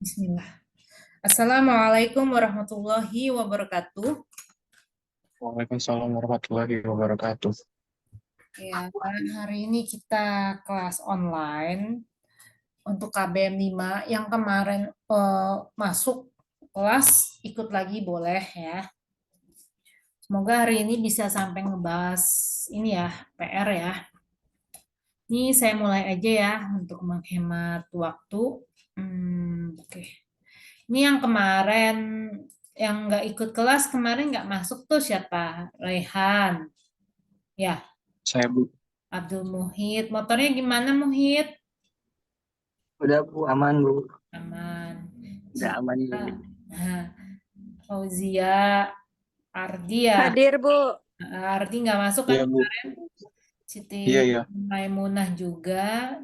Bismillah. Assalamualaikum warahmatullahi wabarakatuh. Waalaikumsalam warahmatullahi wabarakatuh. Ya, hari ini kita kelas online untuk KBM 5 yang kemarin masuk kelas ikut lagi boleh ya. Semoga hari ini bisa sampai ngebahas ini ya, PR ya. Ini saya mulai aja ya untuk menghemat waktu. Oke. Ini yang kemarin yang nggak ikut kelas kemarin nggak masuk tuh siapa? Rehan. Ya, Saya Bu. Abdul Muhid. Motornya gimana Muhid? Udah Bu, aman Bu. Aman. Udah aman Bu. Nah, Fauzia, Ardi ya. Hadir, Bu. Ardi nggak masuk kan Iya Bu. kemarin? Siti Iya. Maimunah juga.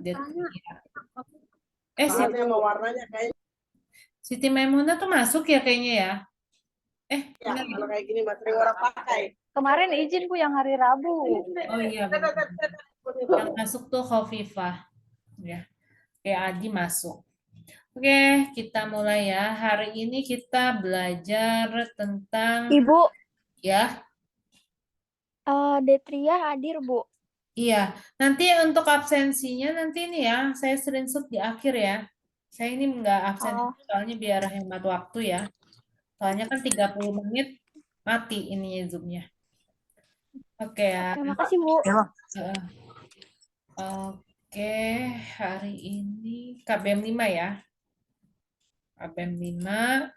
Siti Maimunah tuh masuk ya kayaknya ya. Enggak. Kalau kayak gini materi orang pakai. Kemarin izin Bu yang hari Rabu. Oh iya benar. Yang masuk tuh Khofifah. Ya. Kayak Adi masuk. Oke, kita mulai ya. Hari ini kita belajar tentang Ibu, ya. Detria hadir, Bu. Iya, nanti untuk absensinya nanti ini ya, saya screenshot di akhir ya. Saya ini nggak absen soalnya biar hemat waktu ya. Soalnya kan 30 menit mati ininya Zoom-nya. Oke ya. Terima kasih, Bu. Oke, hari ini KBM 5 ya. KBM 5.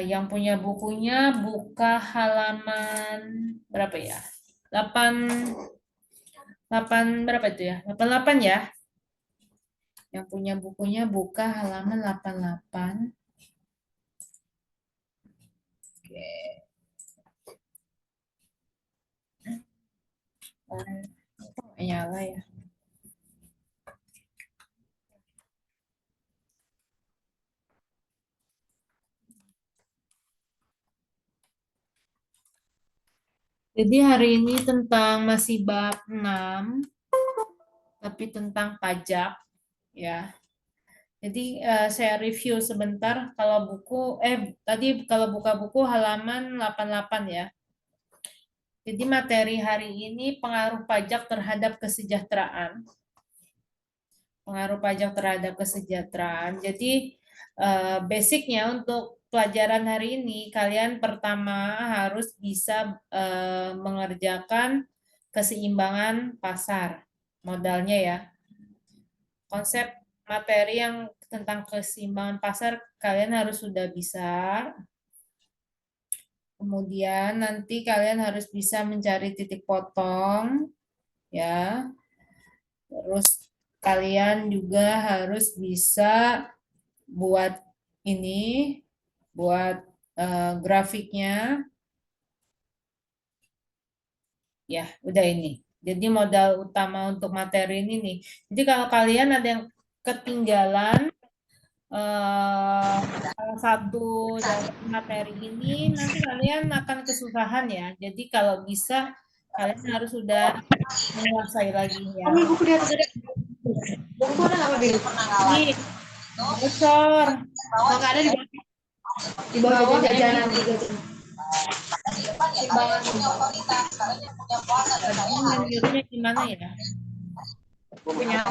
Yang punya bukunya buka halaman berapa ya? 8 berapa itu ya? 88 ya. Yang punya bukunya buka halaman 88. Oke. Nyala ya. Jadi hari ini masih bab 6, tapi tentang pajak ya. Jadi saya review sebentar kalau buku, tadi kalau buka buku halaman 88 ya. Jadi materi hari ini pengaruh pajak terhadap kesejahteraan. Pengaruh pajak terhadap kesejahteraan. Jadi basicnya untuk pelajaran hari ini, kalian pertama harus bisa mengerjakan keseimbangan pasar modalnya ya. Konsep materi yang tentang keseimbangan pasar kalian harus sudah bisa. Kemudian nanti kalian harus bisa mencari titik potong ya. Terus kalian juga harus bisa buat ini, buat grafiknya. Ya, udah ini. Jadi modal utama untuk materi ini nih. Jadi kalau kalian ada yang ketinggalan salah satu dari materi ini, nanti kalian akan kesusahan ya. Jadi kalau bisa kalian harus sudah menguasai lagi ya. Buku di atas ada. Buku ada apa biru? Ini bocor. Kalau nggak ada di bawah jajanan juga. Nyuruhnya gimana ya? Punya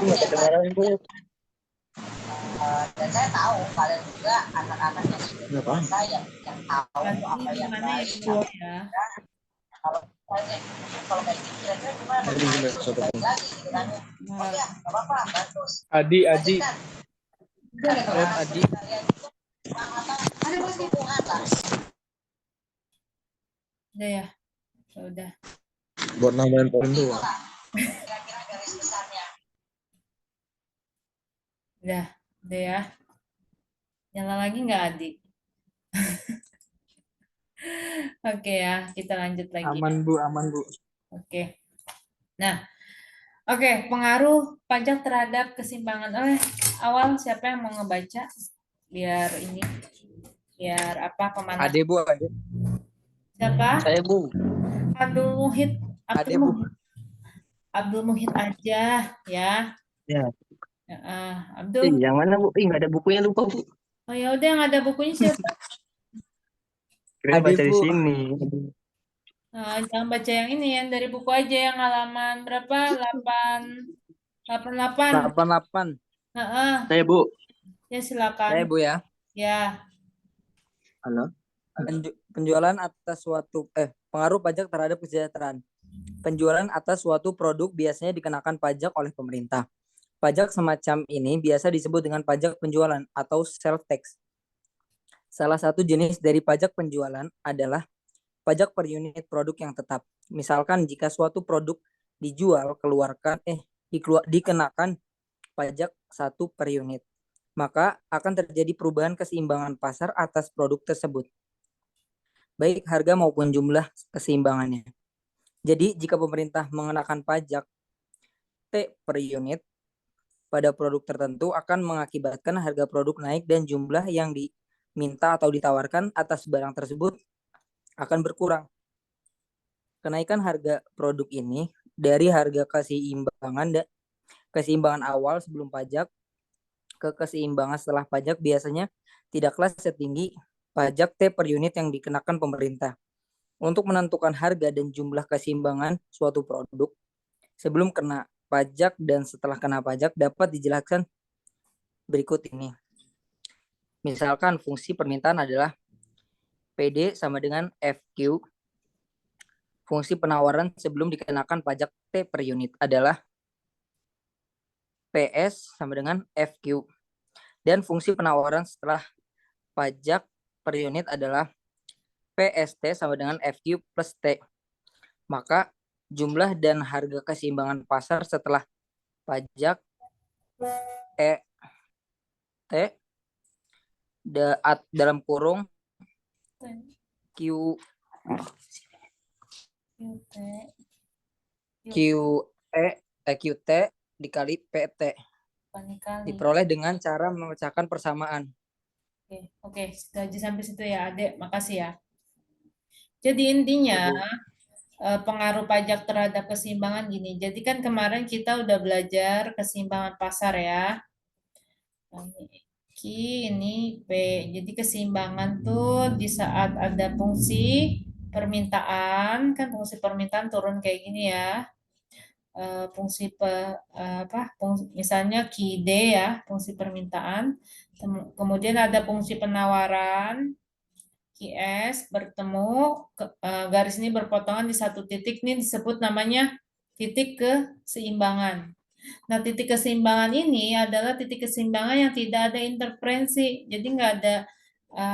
dan saya tahu kalian juga anak-anaknya saya yang tahu apa yang Gimana ya? kalau kalau kayak gitu kira-kira gimana lagi gitu kan oh ya nggak apa-apa bantu Adi. Adi ada bos dukungan lah Udah ya? Udah. Buat nambahin poin doang. kira-kira garis besarnya Udah ya. Nyala lagi nggak Adi? Oke ya, kita lanjut lagi. Aman Bu. Oke. Nah, oke, pengaruh pajak terhadap keseimbangan. Awal siapa yang mau ngebaca? Biar apa pemanah? Ade Bu, Ade. Siapa? Saya Bu. Abdul Muhid. Ade Bu. Abdul Muhid aja ya. Ya. Abdul. Yang mana Bu? Nggak ada bukunya lupa Bu. Oh ya udah, yang ada bukunya siapa? Kira Ade, baca di Bu. sini. Jangan baca yang ini, yang dari buku aja, yang halaman berapa? 88. 88. Heeh, Saya Bu. ya silakan. Saya Bu ya. Ya, Halo. Penjualan atas suatu pengaruh pajak terhadap kesejahteraan. Penjualan atas suatu produk biasanya dikenakan pajak oleh pemerintah. Pajak semacam ini biasa disebut dengan pajak penjualan atau sales tax. Salah satu jenis dari pajak penjualan adalah pajak per unit produk yang tetap. Misalkan jika suatu produk dijual dikenakan pajak 1 per unit, maka akan terjadi perubahan keseimbangan pasar atas produk tersebut, baik harga maupun jumlah keseimbangannya. Jadi jika pemerintah mengenakan pajak T per unit pada produk tertentu akan mengakibatkan harga produk naik dan jumlah yang diminta atau ditawarkan atas barang tersebut akan berkurang. Kenaikan harga produk ini dari harga keseimbangan awal sebelum pajak ke keseimbangan setelah pajak biasanya tidaklah setinggi pajak T per unit yang dikenakan pemerintah. Untuk menentukan harga dan jumlah keseimbangan suatu produk sebelum kena pajak dan setelah kena pajak dapat dijelaskan berikut ini. Misalkan fungsi permintaan adalah PD sama dengan FQ. Fungsi penawaran sebelum dikenakan pajak T per unit adalah PS sama dengan FQ. Dan fungsi penawaran setelah pajak per unit adalah PST sama dengan FQ plus T. Maka jumlah dan harga keseimbangan pasar setelah pajak T dalam kurung Q QT dikali PT diperoleh dengan cara memecahkan persamaan. Oke, sudah sampai situ ya, Adek. Makasih ya. Jadi intinya pengaruh pajak terhadap keseimbangan gini. Jadi kan kemarin kita udah belajar keseimbangan pasar ya. Ini P. Jadi keseimbangan tuh di saat ada fungsi permintaan, kan fungsi permintaan turun kayak gini ya. Misalnya QD ya, fungsi permintaan. Kemudian ada fungsi penawaran, QS bertemu, garis ini berpotongan di satu titik, ini disebut namanya titik keseimbangan. Nah, titik keseimbangan ini adalah titik keseimbangan yang tidak ada interferensi. Jadi nggak ada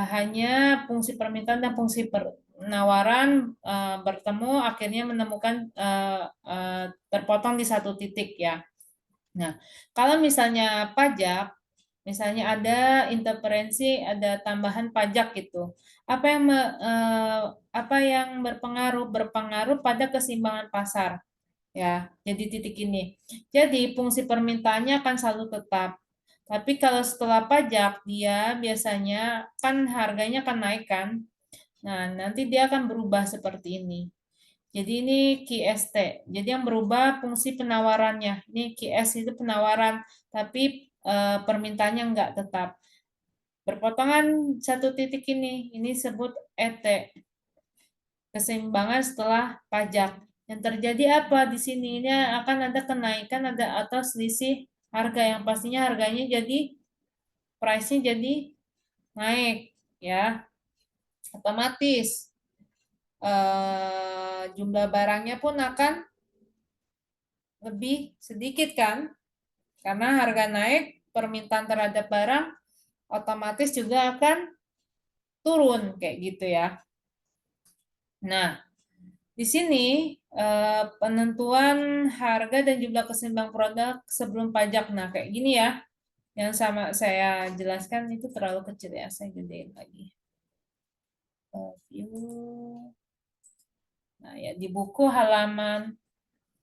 hanya fungsi permintaan dan fungsi penawaran bertemu akhirnya menemukan terpotong di satu titik ya. Nah, kalau misalnya pajak, misalnya ada interferensi, ada tambahan pajak gitu. Apa yang berpengaruh pada keseimbangan pasar ya. Jadi titik ini. Jadi fungsi permintaannya akan selalu tetap. Tapi kalau setelah pajak dia biasanya kan harganya akan naik kan. Nah, nanti dia akan berubah seperti ini. Jadi ini QST. Jadi yang berubah fungsi penawarannya. Ini QS itu penawaran, tapi permintaannya enggak tetap. Berpotongan satu titik ini disebut ET. Keseimbangan setelah pajak. Yang terjadi apa di sini? Ini akan ada kenaikan, ada atau selisih harga yang pastinya harganya jadi price-nya jadi naik ya. Otomatis jumlah barangnya pun akan lebih sedikit kan? Karena harga naik, permintaan terhadap barang otomatis juga akan turun kayak gitu ya. Nah, di sini penentuan harga dan jumlah keseimbangan produk sebelum pajak. Nah, kayak gini ya. Yang sama saya jelaskan itu terlalu kecil ya, saya gedein lagi. View. Nah, ya di buku halaman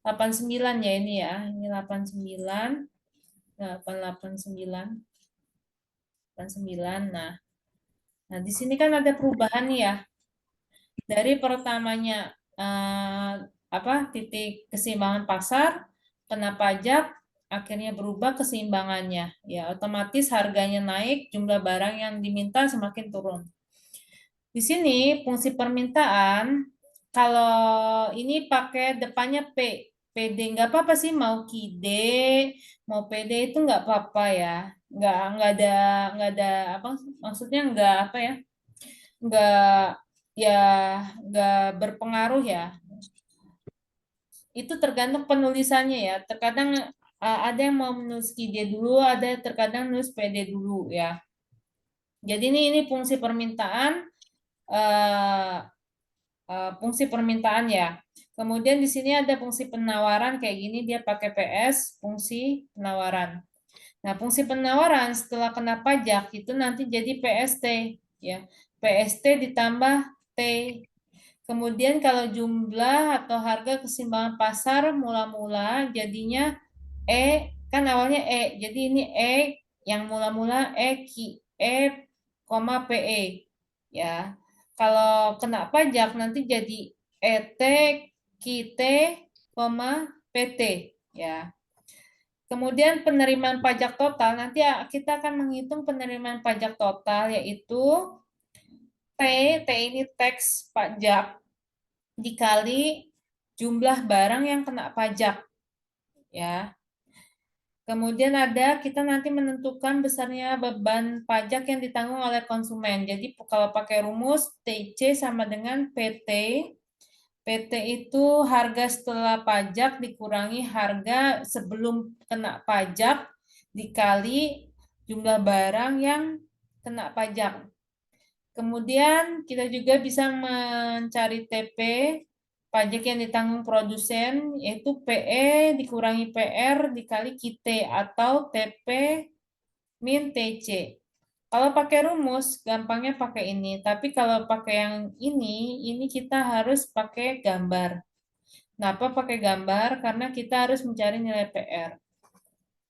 89 ya ini ya. Ini 89. 889. 89. Nah, di sini kan ada perubahan nih ya. Dari pertamanya titik keseimbangan pasar, kena pajak, akhirnya berubah keseimbangannya. Ya, otomatis harganya naik, jumlah barang yang diminta semakin turun. Di sini fungsi permintaan, kalau ini pakai depannya P, PD nggak apa-apa sih, mau KID, mau PD itu nggak apa-apa ya, nggak ada apa, maksudnya nggak apa ya, nggak ya nggak berpengaruh ya. Itu tergantung penulisannya ya. Terkadang ada yang mau menulis KID dulu, ada yang terkadang nulis PD dulu ya. Jadi ini fungsi permintaan. Fungsi permintaan ya. Kemudian di sini ada fungsi penawaran kayak gini, dia pakai PS, fungsi penawaran. Nah, fungsi penawaran setelah kena pajak itu nanti jadi PST ya. PST ditambah T. Kemudian kalau jumlah atau harga keseimbangan pasar mula-mula jadinya E, kan awalnya E. Jadi ini E yang mula-mula PE ya. Kalau kena pajak nanti jadi ET, KIT, PT ya. Kemudian penerimaan pajak total, nanti kita akan menghitung penerimaan pajak total yaitu T ini tax pajak dikali jumlah barang yang kena pajak ya. Kemudian kita nanti menentukan besarnya beban pajak yang ditanggung oleh konsumen. Jadi kalau pakai rumus TC sama dengan PT. PT itu harga setelah pajak dikurangi harga sebelum kena pajak dikali jumlah barang yang kena pajak. Kemudian kita juga bisa mencari TP, pajak yang ditanggung produsen, yaitu PE dikurangi PR dikali KIT atau TP min TC. Kalau pakai rumus, gampangnya pakai ini. Tapi kalau pakai yang ini kita harus pakai gambar. Kenapa pakai gambar? Karena kita harus mencari nilai PR.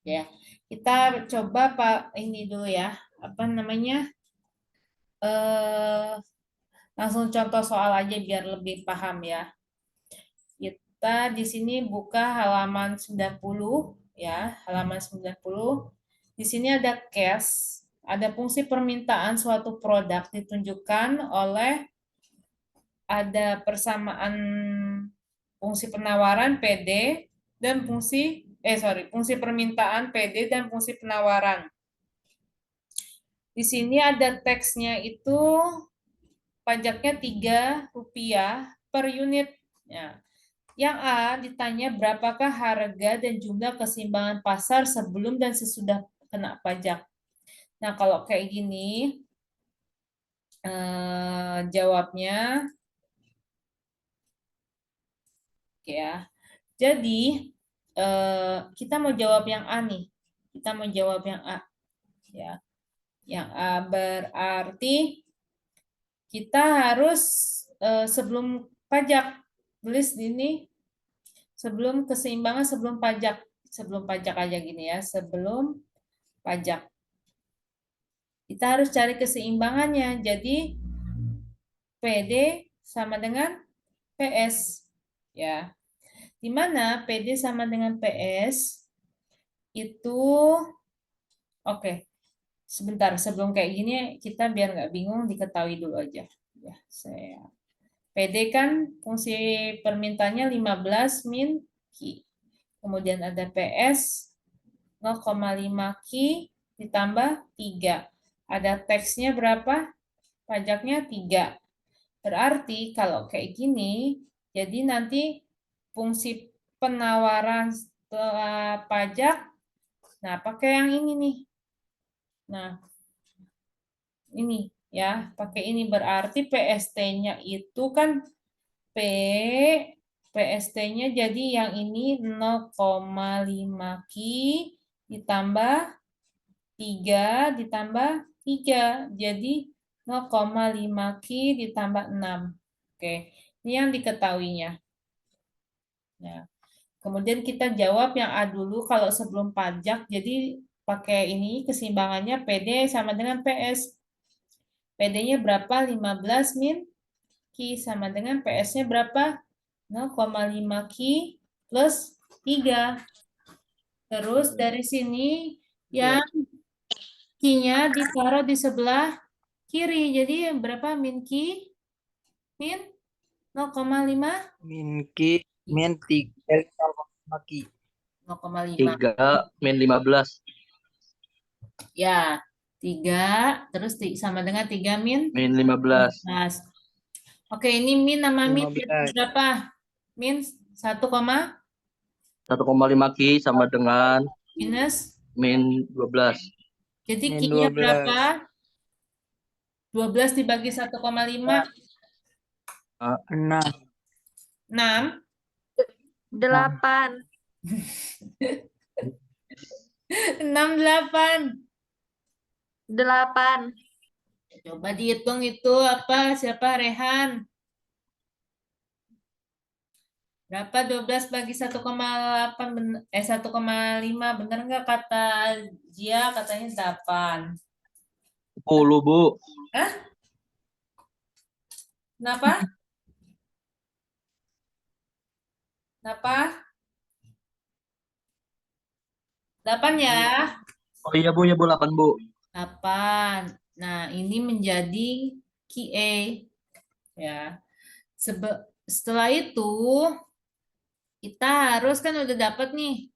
Ya, kita coba ini dulu ya. Apa namanya? Langsung contoh soal aja biar lebih paham ya. Kita di sini buka halaman 90 ya, halaman 90. Di sini ada cash, ada fungsi permintaan suatu produk ditunjukkan oleh ada persamaan fungsi penawaran PD dan fungsi permintaan PD dan fungsi penawaran. Di sini ada teksnya itu pajaknya Rp3 per unit. Ya. Yang A ditanya berapakah harga dan jumlah keseimbangan pasar sebelum dan sesudah kena pajak. Nah, kalau kayak gini, jawabnya ya. Jadi kita mau jawab yang A nih. Kita mau jawab yang A. Ya. Yang A berarti kita harus sebelum pajak tulis ini sebelum keseimbangan sebelum pajak aja gini ya, sebelum pajak. Kita harus cari keseimbangannya. Jadi PD sama dengan PS ya. Di mana PD sama dengan PS itu oke. Sebentar, sebelum kayak gini kita biar nggak bingung diketahui dulu aja. Ya, PD kan fungsi permintaannya 15 min Q. Kemudian ada PS 0,5 Q ditambah 3. Ada teksnya berapa? Pajaknya 3. Berarti kalau kayak gini, jadi nanti fungsi penawaran setelah pajak, nah pakai yang ini nih. Nah, ini ya, pakai ini berarti PST-nya itu kan PST-nya jadi yang ini 0,5 Q ditambah 3 ditambah 3. Jadi 0,5 Q ditambah 6. Oke, ini yang diketahuinya. Nah, kemudian kita jawab yang A dulu kalau sebelum pajak. Jadi pakai ini keseimbangannya PD sama dengan PS. PD-nya berapa? 15 min Q sama dengan PS-nya berapa? 0,5 Q plus 3. Terus dari sini yang Q-nya ditaruh di sebelah kiri. Jadi berapa min Q? Min 0,5? Min Q min 3 Q. 0,5. 3 min 15 Ya, 3 terus sama dengan 3 min min 15 15. Oke, ini min sama min 15. berapa? Min 1, 1,5 Q sama dengan minus. min 12. Jadi Min Q-nya 12. berapa? 12 dibagi 1,5. 6. 6. 8. 6, 8. 8. Coba dihitung itu apa? Siapa? Rehan. Berapa 12 bagi 1,8 1,5 bener nggak kata Jia katanya 8. 10, Bu. Kenapa? Kenapa? 8 ya? Oh iya, Bu, ya, Bu, 8, Bu. 8. Nah, ini menjadi QA ya. Setelah itu kita harus kan udah dapat nih.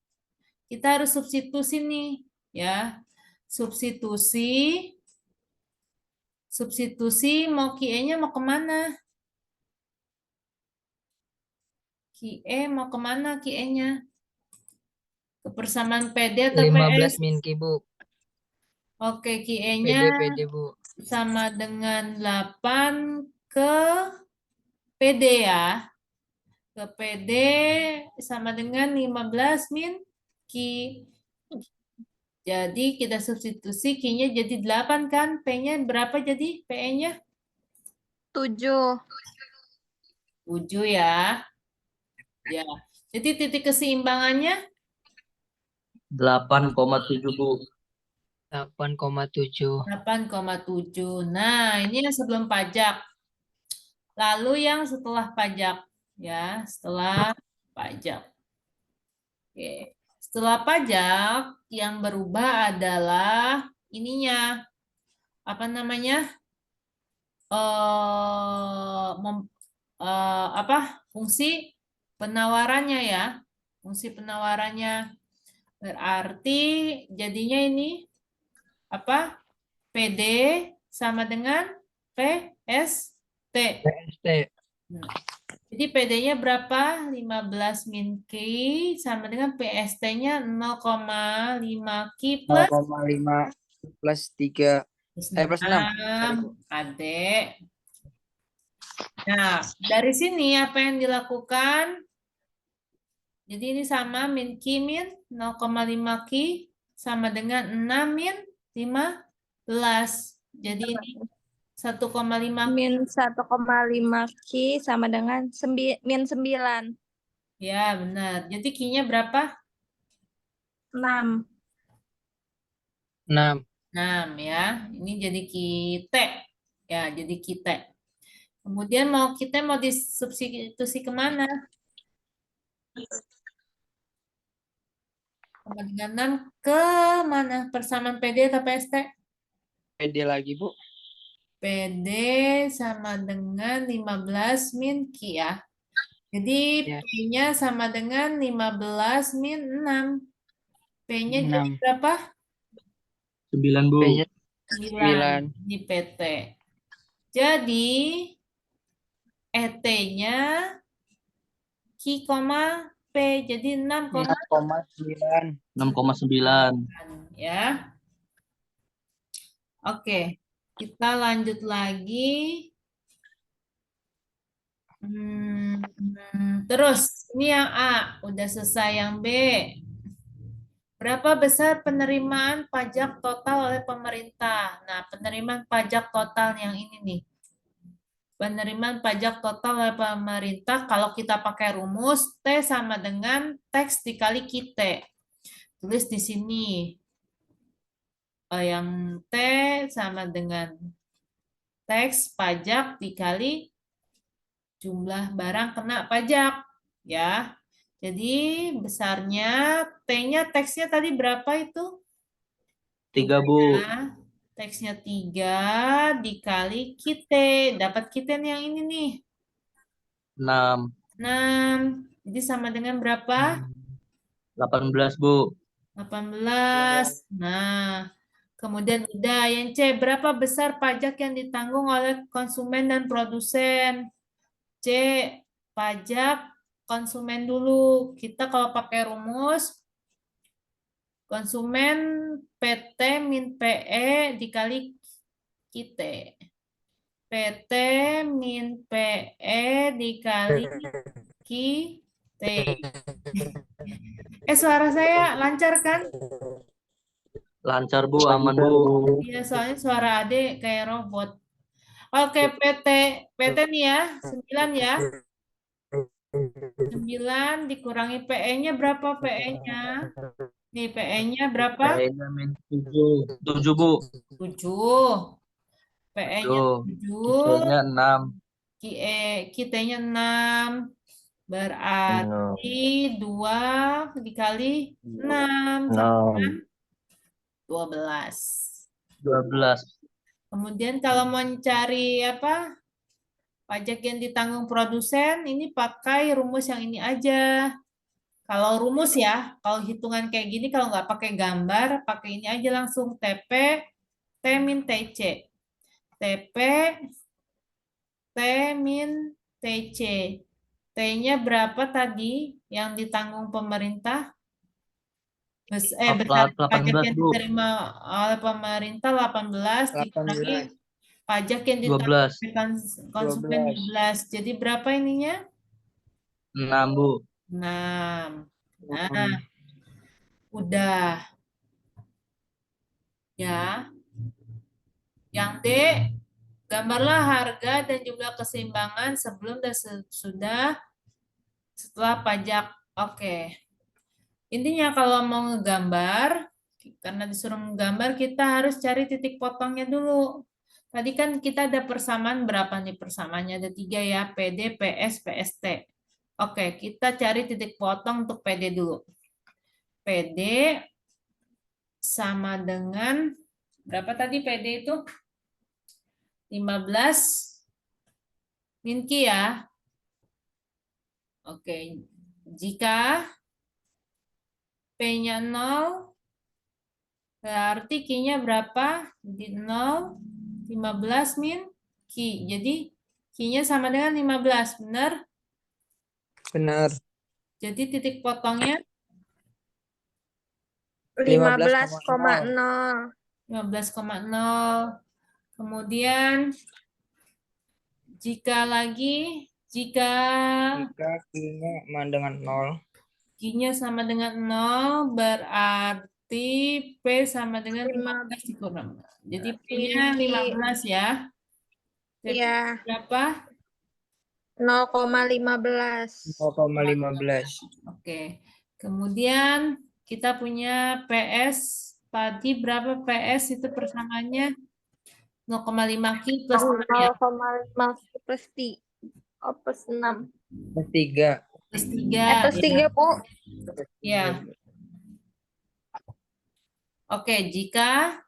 Kita harus substitusi nih, ya. Substitusi mau QE-nya mau kemana? QE mau kemana QE-nya? Ke persamaan PD atau 15 PS? min Q, Bu. Oke, QE-nya PD, Bu. sama dengan 8 ke PD ya. Ke PD sama dengan 15 min Q. Jadi kita substitusi Q-nya jadi 8 kan? P-nya berapa jadi PE-nya? 7. 7 ya. Ya. Jadi titik keseimbangannya 8,7, Bu. 8,7. 8,7. Nah, ini yang sebelum pajak. Lalu yang setelah pajak ya, setelah pajak. Oke. Setelah pajak yang berubah adalah ininya. Apa namanya? Fungsi penawarannya ya. Fungsi penawarannya berarti jadinya ini apa? PD sama dengan PST. PST. Jadi PD-nya berapa? 15 min Q sama dengan PST-nya 0,5 Q plus 0,5 plus 3. Plus 6. Sorry, Bu. Adek. Nah, dari sini apa yang dilakukan? Jadi ini sama min Q min 0,5 Q sama dengan 6 min 15. Jadi ini 1,5 Q. Min 1,5 Q sama dengan min 9. Ya, benar. Jadi Q-nya berapa? 6. 6. 6 ya. Ini jadi Q-T. Ya, jadi Q-T. Kemudian kita mau disubstitusi kemana? Sama dengan 6 ke mana? Persamaan PD atau PST? PD lagi, Bu. PD sama dengan 15 min Q ya. Jadi Ya. P-nya sama dengan 15 min 6. P-nya jadi 6. berapa? 9, Bu. P-nya 9 di PT. Jadi ET-nya Q, P. Jadi 6,9. 6,9. ya. Oke, kita lanjut lagi. Terus, ini yang A, udah selesai yang B. Berapa besar penerimaan pajak total oleh pemerintah? Nah, penerimaan pajak total yang ini nih. Penerimaan pajak total oleh pemerintah, kalau kita pakai rumus, T sama dengan teks dikali QT. Tulis di sini. Yang T sama dengan teks pajak dikali jumlah barang kena pajak. Ya. Jadi besarnya T-nya teksnya tadi berapa itu? 3, Bu. Nah, teksnya 3 dikali QT. Dapat QT yang ini nih. 6. 6. Jadi sama dengan berapa? 18, Bu. 18. Nah, kemudian udah yang C, berapa besar pajak yang ditanggung oleh konsumen dan produsen? C, pajak konsumen dulu. Kita kalau pakai rumus, konsumen PT min PE dikali QT. PT min PE dikali QT. Suara saya lancar kan? Lancar, Bu. Aman, Bu. Iya, soalnya suara Ade kayak robot. Oke, PT nih ya, 9 ya. 9 dikurangi PE-nya berapa PE-nya? Nih, PE-nya berapa? PE-nya min 7. 7, Bu. 7. PE-nya 7. 7, QT-nya 6. QT-nya 6. Berarti 2 dikali 6 sama 6. 12. 12. Kemudian kalau mau cari apa? Pajak yang ditanggung produsen, ini pakai rumus yang ini aja. Kalau rumus ya, kalau hitungan kayak gini, kalau nggak pakai gambar, pakai ini aja langsung TP, T min TC. TP, T min TC. T-nya berapa tadi yang ditanggung pemerintah? Besar 18, pajak yang Bu. diterima oleh pemerintah 18 dikurangi 18. pajak yang ditanggung 12. konsumen 12. Jadi berapa ininya? 6, Bu. 6. Nah, udah. Ya. Yang D, gambarlah harga dan jumlah keseimbangan sebelum dan sesudah setelah pajak. Oke. Intinya kalau mau ngegambar, karena disuruh menggambar, kita harus cari titik potongnya dulu. Tadi kan kita ada persamaan berapa nih persamaannya? Ada 3 ya, PD, PS, PST. Oke, kita cari titik potong untuk PD dulu. PD sama dengan, berapa tadi PD itu? 15 min Q ya. Oke, jika P-nya 0, berarti Q-nya berapa? Di 0, 15 min Q. Jadi Q-nya sama dengan 15, benar? Benar. Jadi titik potongnya 15,0. 15,0. Kemudian jika Jika Q-nya sama dengan 0. Q-nya sama dengan 0, berarti P sama dengan 15 dikurang. Jadi P-nya 15 ya. TP Iya, berapa? 0,15. 0,15. Oke. Kemudian kita punya PS. Tadi berapa PS itu persamaannya? 0,5 Q plus 6 ya. 0,5 plus 3. Oh, plus 6. Plus 3. Plus 3. Plus 3, Bu. Ya. Oke, jika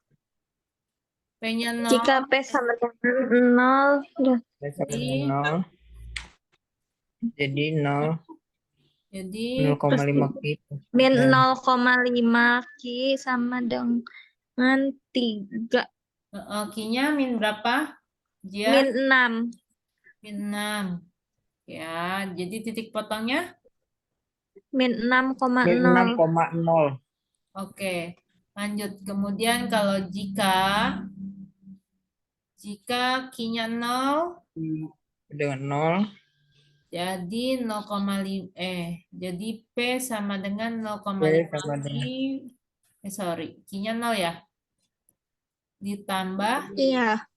P-nya 0, Jika P sama dengan 0, Sama dengan 0. Jadi 0. jadi 0,5 Q. min 0,5 Q sama dengan 3. Q-nya min berapa? Dia Min 6. min 6. Ya, jadi titik potongnya? Min Min 6,0. 6,0. Oke, lanjut. Kemudian kalau jika Q-nya 0, Dengan 0. jadi 0,5 jadi P sama dengan 0,5 P sama dengan sorry, Q-nya 0 ya. Ditambah Iya,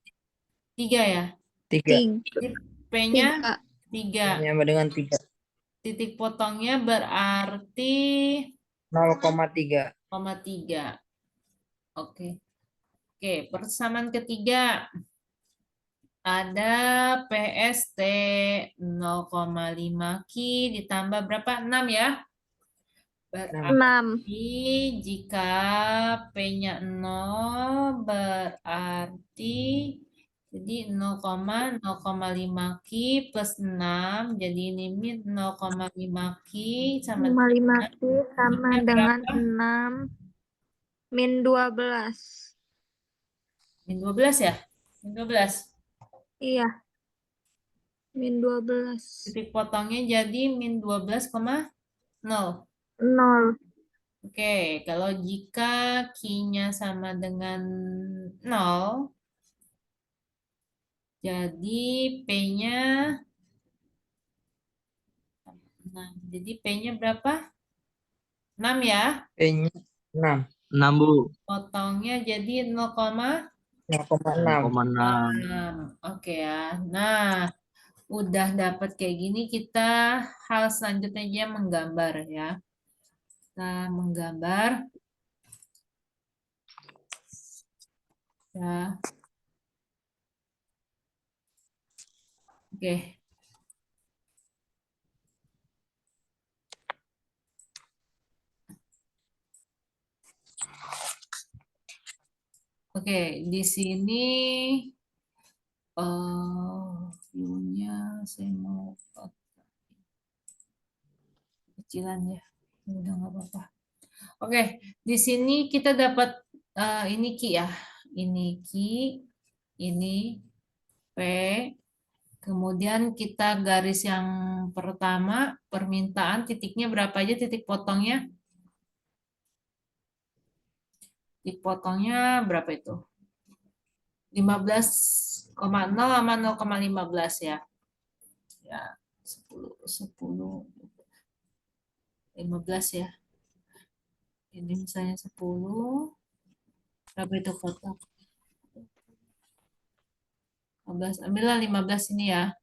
3 ya. 3. Jadi P-nya 3. 3. Sama dengan 3. Titik potongnya berarti 0,3. 0,3. Oke. Oke, persamaan ketiga. ada PST 0,5 Ki ditambah berapa? 6 ya? Berarti 6. jika P-nya 0 berarti jadi 0,5 Ki plus 6. Jadi ini min 0,5 Ki sama 5 Ki sama Ki-nya dengan berapa? 6 min 12. Min 12 ya? Min 12. Iya, min 12. Titik potongnya jadi min 12,0. 0. Oke, kalau jika Q-nya sama dengan 0, jadi P-nya, nah, jadi P-nya berapa? 6 ya? P-nya 6. 6 Bu. Potongnya jadi 0,6. 0,6. 0,6. Oke ya. Nah, udah dapat kayak gini, kita hal selanjutnya aja menggambar ya. Kita menggambar. Ya. Oke. Oke, di sini view-nya saya mau kecilan ya. Udah nggak apa-apa. Oke, di sini kita dapat ini Ki ya. Ini Ki, ini P. Kemudian kita garis yang pertama, permintaan titiknya berapa aja titik potongnya? Titik potongnya berapa itu? 15,0 sama 0,15 ya. Ya, 10, 15 ya. Ini misalnya 10. Berapa itu kotak? 15. Ambillah 15 ini ya.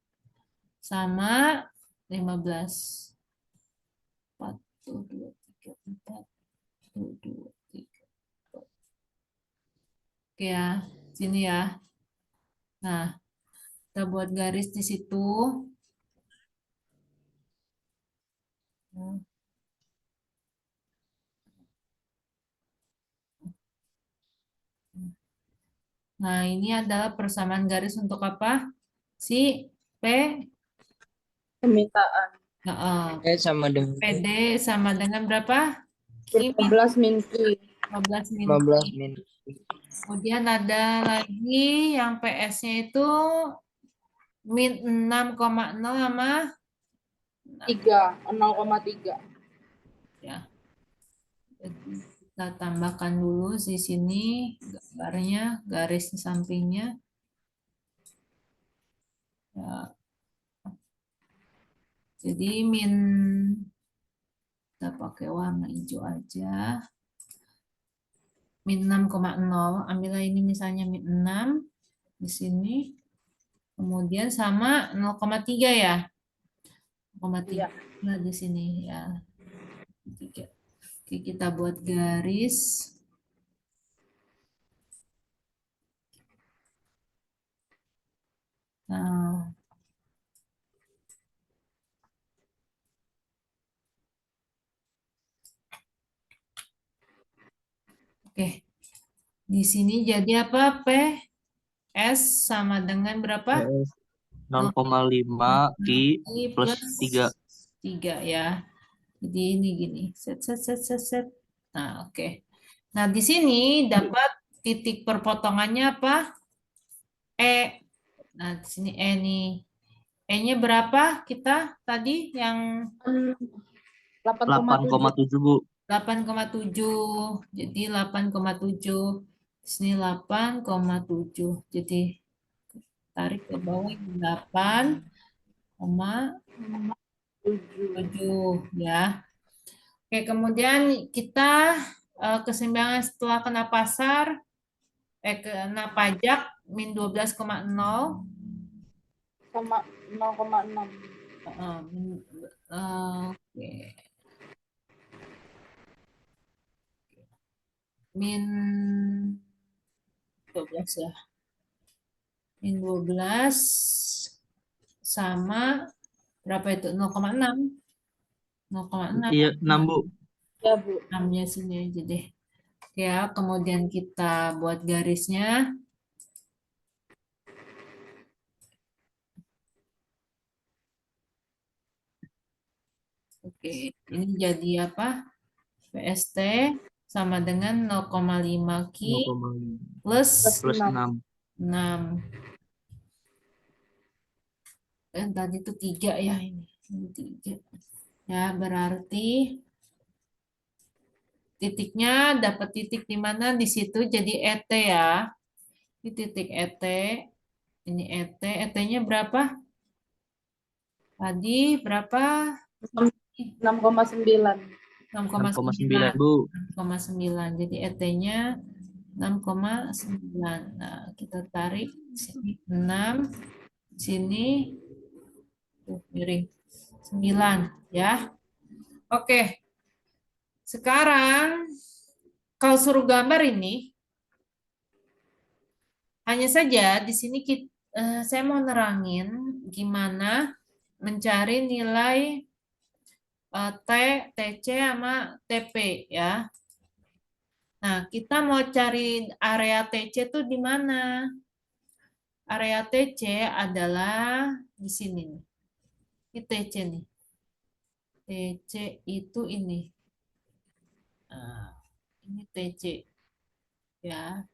Sama 15. 4, 2, 3, 4, 2, 3. Oke ya, sini ya. Nah, kita buat garis di situ. Nah, ini adalah persamaan garis untuk apa? Si P, Permintaan Heeh. Sama dengan PD sama dengan berapa? Ki 15 min Ki. 15 min 15 Ki. min. Kemudian ada lagi yang PS-nya itu min 6,0 sama 0,3. ya. Jadi kita tambahkan dulu di sini gambarnya, garis di sampingnya. Ya. Jadi min, kita pakai warna hijau aja. Min 6,0, ambillah ini misalnya min 6 di sini. Kemudian sama 0,3 ya. 0,3 di sini ya. 3. Oke, kita buat garis. Nah, oke. Di sini jadi apa? P S sama dengan berapa? 0,5 Ki plus 3. 3 ya. Jadi ini gini. Set, set, set, set, set. Nah, oke. Nah, di sini dapat titik perpotongannya apa? E. Nah, di sini E nih. E-nya berapa kita tadi yang 8,7 Bu. 8,7. Jadi 8,7. Di sini 8,7. Jadi tarik ke bawah 8,7 ya. Oke, kemudian kita keseimbangan setelah kena pasar, kena pajak min 12,0. Sama 0,6. Oke. Min 12 ya. Min 12 sama berapa itu? 0,6. 0,6. Iya, 6 Bu. Ya, Bu. 6-nya sini aja deh. Ya, kemudian kita buat garisnya. Oke, ini jadi apa? PST sama dengan 0,5 Ki 0,5 plus plus 6. 6. Dan tadi itu 3 ya ini. Ini 3. Ya, berarti titiknya dapat titik di mana di situ jadi ET ya. Ini titik ET. Ini ET. ET-nya berapa? Tadi berapa? 6,9. 6,9 Bu. 6,9. Jadi ET-nya 6,9. Nah, kita tarik sini 6, sini miring 9 ya. Oke. Sekarang kalau suruh gambar ini hanya saja di sini saya mau nerangin gimana mencari nilai T, TC sama TP ya. Nah, kita mau cari area TC itu di mana? Area TC adalah di sini nih. Ini TC nih. TC itu ini. Nah, ini TC. Ya.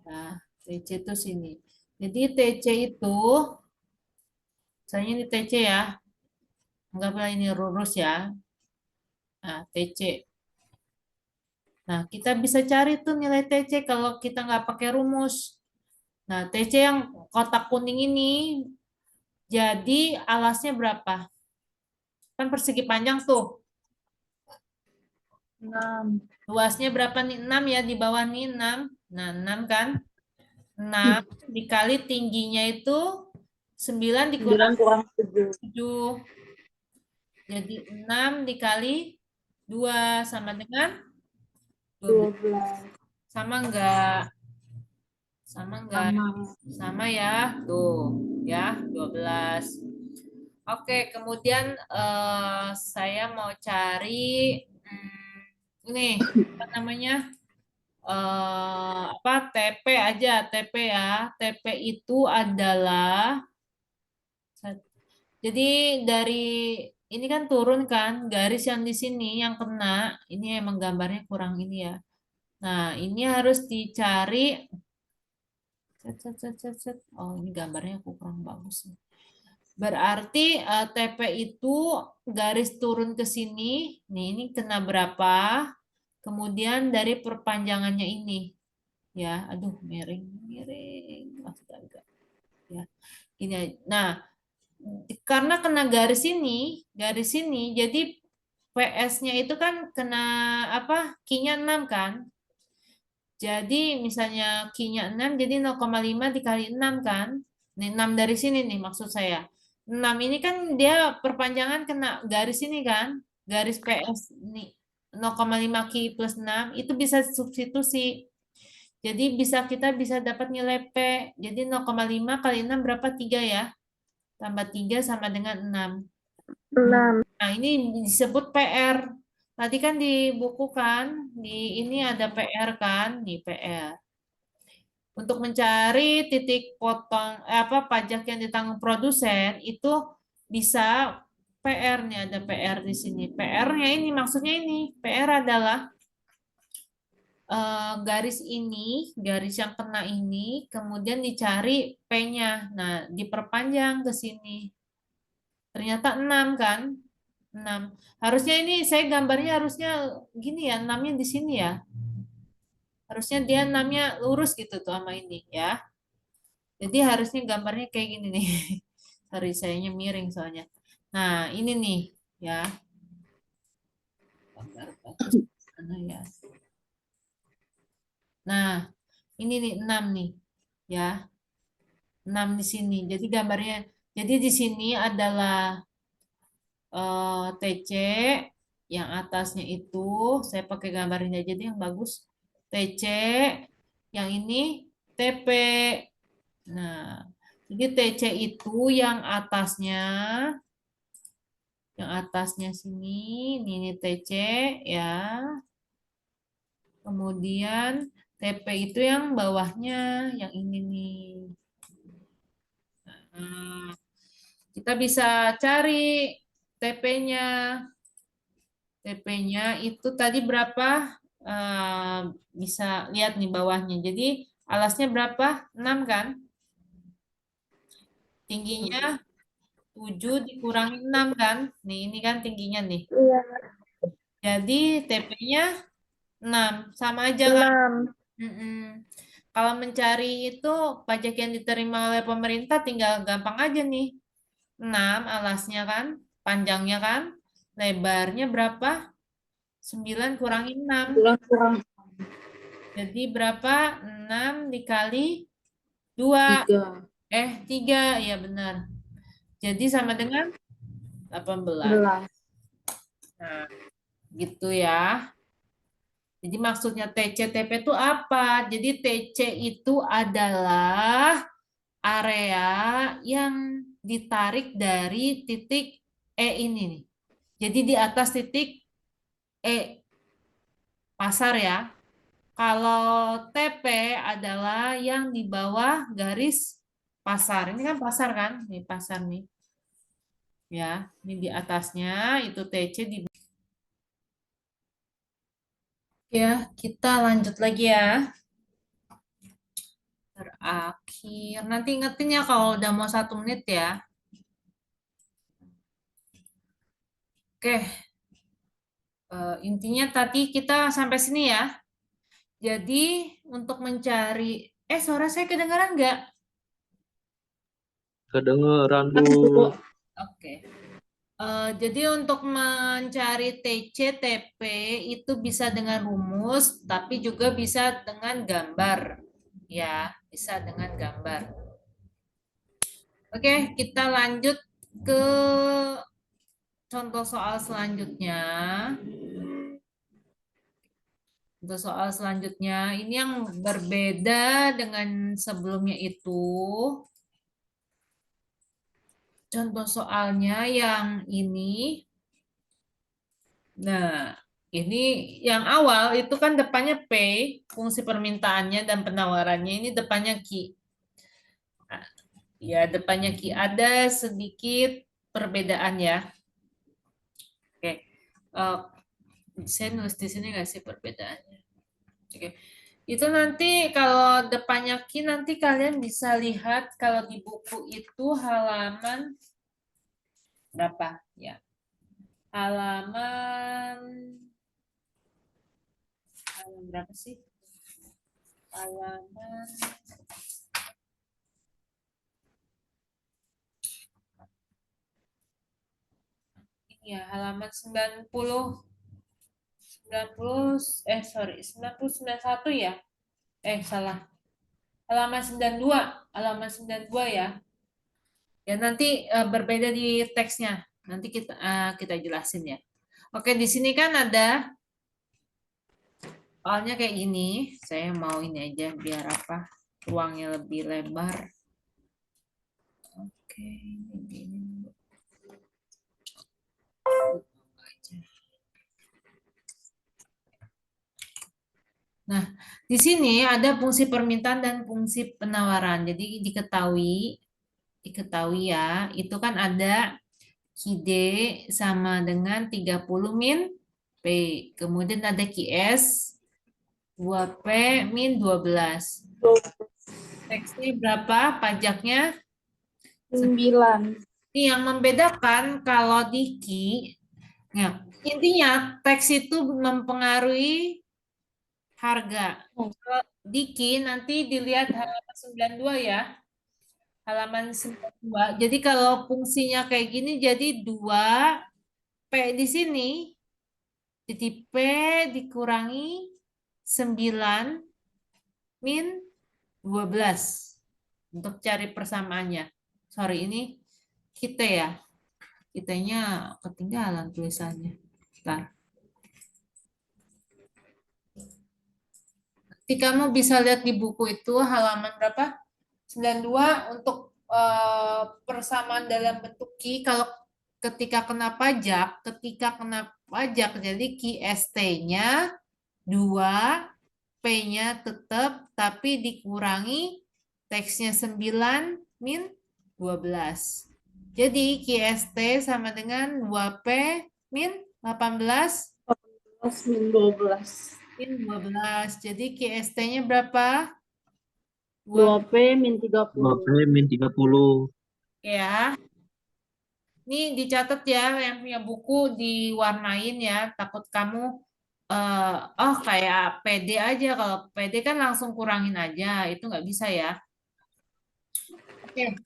Nah, TC itu sini. Jadi TC itu, misalnya ini TC ya. Anggaplah ini lurus ya. Nah, TC. Nah, kita bisa cari tuh nilai TC kalau kita nggak pakai rumus. Nah, TC yang kotak kuning ini, jadi alasnya berapa? Kan persegi panjang tuh. 6. Luasnya berapa nih? 6 ya, di bawah nih 6. Nah, 6 kan? 6 dikali tingginya itu 9 dikurang 9 kurang 7. 7. Jadi 6 dikali 2 sama dengan 12. 12. Sama enggak? Sama enggak? Sama. Sama ya. Tuh, ya, 12. Oke, kemudian saya mau cari ini apa namanya? Apa TP aja, TP ya. TP itu adalah jadi dari ini kan turun kan, garis yang di sini yang kena, ini emang gambarnya kurang ini ya. Nah, ini harus dicari. Oh, ini gambarnya aku kurang bagus. Berarti TP itu garis turun ke sini. Nih, ini kena berapa? Kemudian dari perpanjangannya ini. Ya, aduh, miring, miring. Astaga. Ya, ini. Nah, karena kena garis ini, jadi PS-nya itu kan kena apa? Q-nya 6 kan? Jadi misalnya Q-nya 6, jadi 0,5 dikali 6 kan? Nih, 6 dari sini nih maksud saya. 6 ini kan dia perpanjangan kena garis ini kan? Garis PS nih 0,5 Q plus 6 itu bisa substitusi. Jadi kita bisa dapat nilai P. Jadi 0,5 kali 6 berapa? 3 ya? Tambah 3 sama dengan 6. 6. Nah, ini disebut PR. Tadi kan di buku kan, di ini ada PR kan, di PR. Untuk mencari titik potong apa pajak yang ditanggung produsen itu bisa PR-nya ada PR di sini. PR-nya ini maksudnya ini, PR adalah garis ini, garis yang kena ini, kemudian dicari P-nya. Nah, diperpanjang ke sini. Ternyata 6 kan? 6. Harusnya ini saya gambarnya harusnya gini ya, 6-nya di sini ya. Harusnya dia 6-nya lurus gitu tuh sama ini ya. Jadi harusnya gambarnya kayak gini nih. Sorry, sayanya miring soalnya. Nah, ini nih ya. Gambar bagus mana ya. Nah, ini nih 6 nih ya. 6 di sini. Jadi gambarnya jadi di sini adalah TC yang atasnya itu saya pakai gambarnya aja deh yang bagus. TC yang ini TP Nah, jadi TC itu yang atasnya sini, ini TC ya. Kemudian TP itu yang bawahnya, yang ini nih. Nah, kita bisa cari TP-nya. TP-nya itu tadi berapa? Bisa lihat nih bawahnya. Jadi alasnya berapa? 6 kan? Tingginya 7 dikurangi 6 kan? Nih, ini kan tingginya nih. Iya. Jadi TP-nya 6. Sama aja kan? 6. Mm-mm. Kalau mencari itu pajak yang diterima oleh pemerintah tinggal gampang aja nih. 6 alasnya kan? Panjangnya kan? Lebarnya berapa? 9 kurangi 6. kurang Jadi berapa? 6 dikali 2. 3 3, ya benar. Jadi sama dengan 18. 11. Nah, gitu ya. Jadi maksudnya TC-TP itu apa? Jadi TC itu adalah area yang ditarik dari titik E ini nih. Jadi di atas titik E pasar ya. Kalau TP adalah yang di bawah garis pasar. Ini kan pasar kan? Ini pasar nih. Ya, ini di atasnya itu TC di. Ya, kita lanjut lagi ya. Terakhir. Nanti ingetin ya kalau udah mau 1 menit ya. Oke. Intinya tadi kita sampai sini ya. Jadi untuk mencari, suara saya kedengaran nggak? Kedengeran, Bu. Oke. Jadi untuk mencari TC, TP itu bisa dengan rumus, tapi juga bisa dengan gambar. Ya, bisa dengan gambar. Oke, kita lanjut ke contoh soal selanjutnya. Untuk soal selanjutnya, ini yang berbeda dengan sebelumnya itu. Contoh soalnya yang ini. Nah, ini yang awal itu kan depannya P, fungsi permintaannya dan penawarannya. Ini depannya Q. Ya, depannya Q ada sedikit perbedaan ya. Oke. Saya nulis di sini nggak sih perbedaannya? Oke. Itu nanti kalau depannya Q nanti kalian bisa lihat kalau di buku itu halaman berapa ya? Halaman berapa sih? Halaman ini ya, halaman 90 sorry, 91 ya? Salah. Halaman 92 ya. Ya nanti berbeda di teksnya. Nanti kita jelasin ya. Oke, di sini kan ada soalnya kayak gini. Saya mau ini aja biar apa? Ruangnya lebih lebar. Oke, ini. Nah, di sini ada fungsi permintaan dan fungsi penawaran. Jadi diketahui ya, itu kan ada QD sama dengan 30 min P. Kemudian ada QS 2P min 12. Teksnya berapa? Pajaknya 9. Ini yang membedakan kalau di Q, ya, intinya teks itu mempengaruhi harga. Kalau di Q nanti dilihat halaman 92 ya. Halaman 92. Jadi kalau fungsinya kayak gini jadi 2 P di sini. Jadi P dikurangi 9 min 12 untuk cari persamaannya. Sorry, ini kita ya. Kitanya ketinggalan tulisannya. Bentar. Nanti kamu bisa lihat di buku itu halaman berapa? 92 untuk persamaan dalam bentuk Ki. Kalau ketika kena pajak, jadi Ki ST-nya 2, P-nya tetap, tapi dikurangi teksnya 9 min 12. Jadi Ki ST sama dengan 2P min 18 min 12. min 12. Jadi Ki ST-nya berapa? 2P min 30. 2P min 30. Ya. Ini dicatat ya, yang punya buku diwarnain ya. Takut kamu kayak PD aja. Kalau PD kan langsung kurangin aja, itu nggak bisa ya. Oke.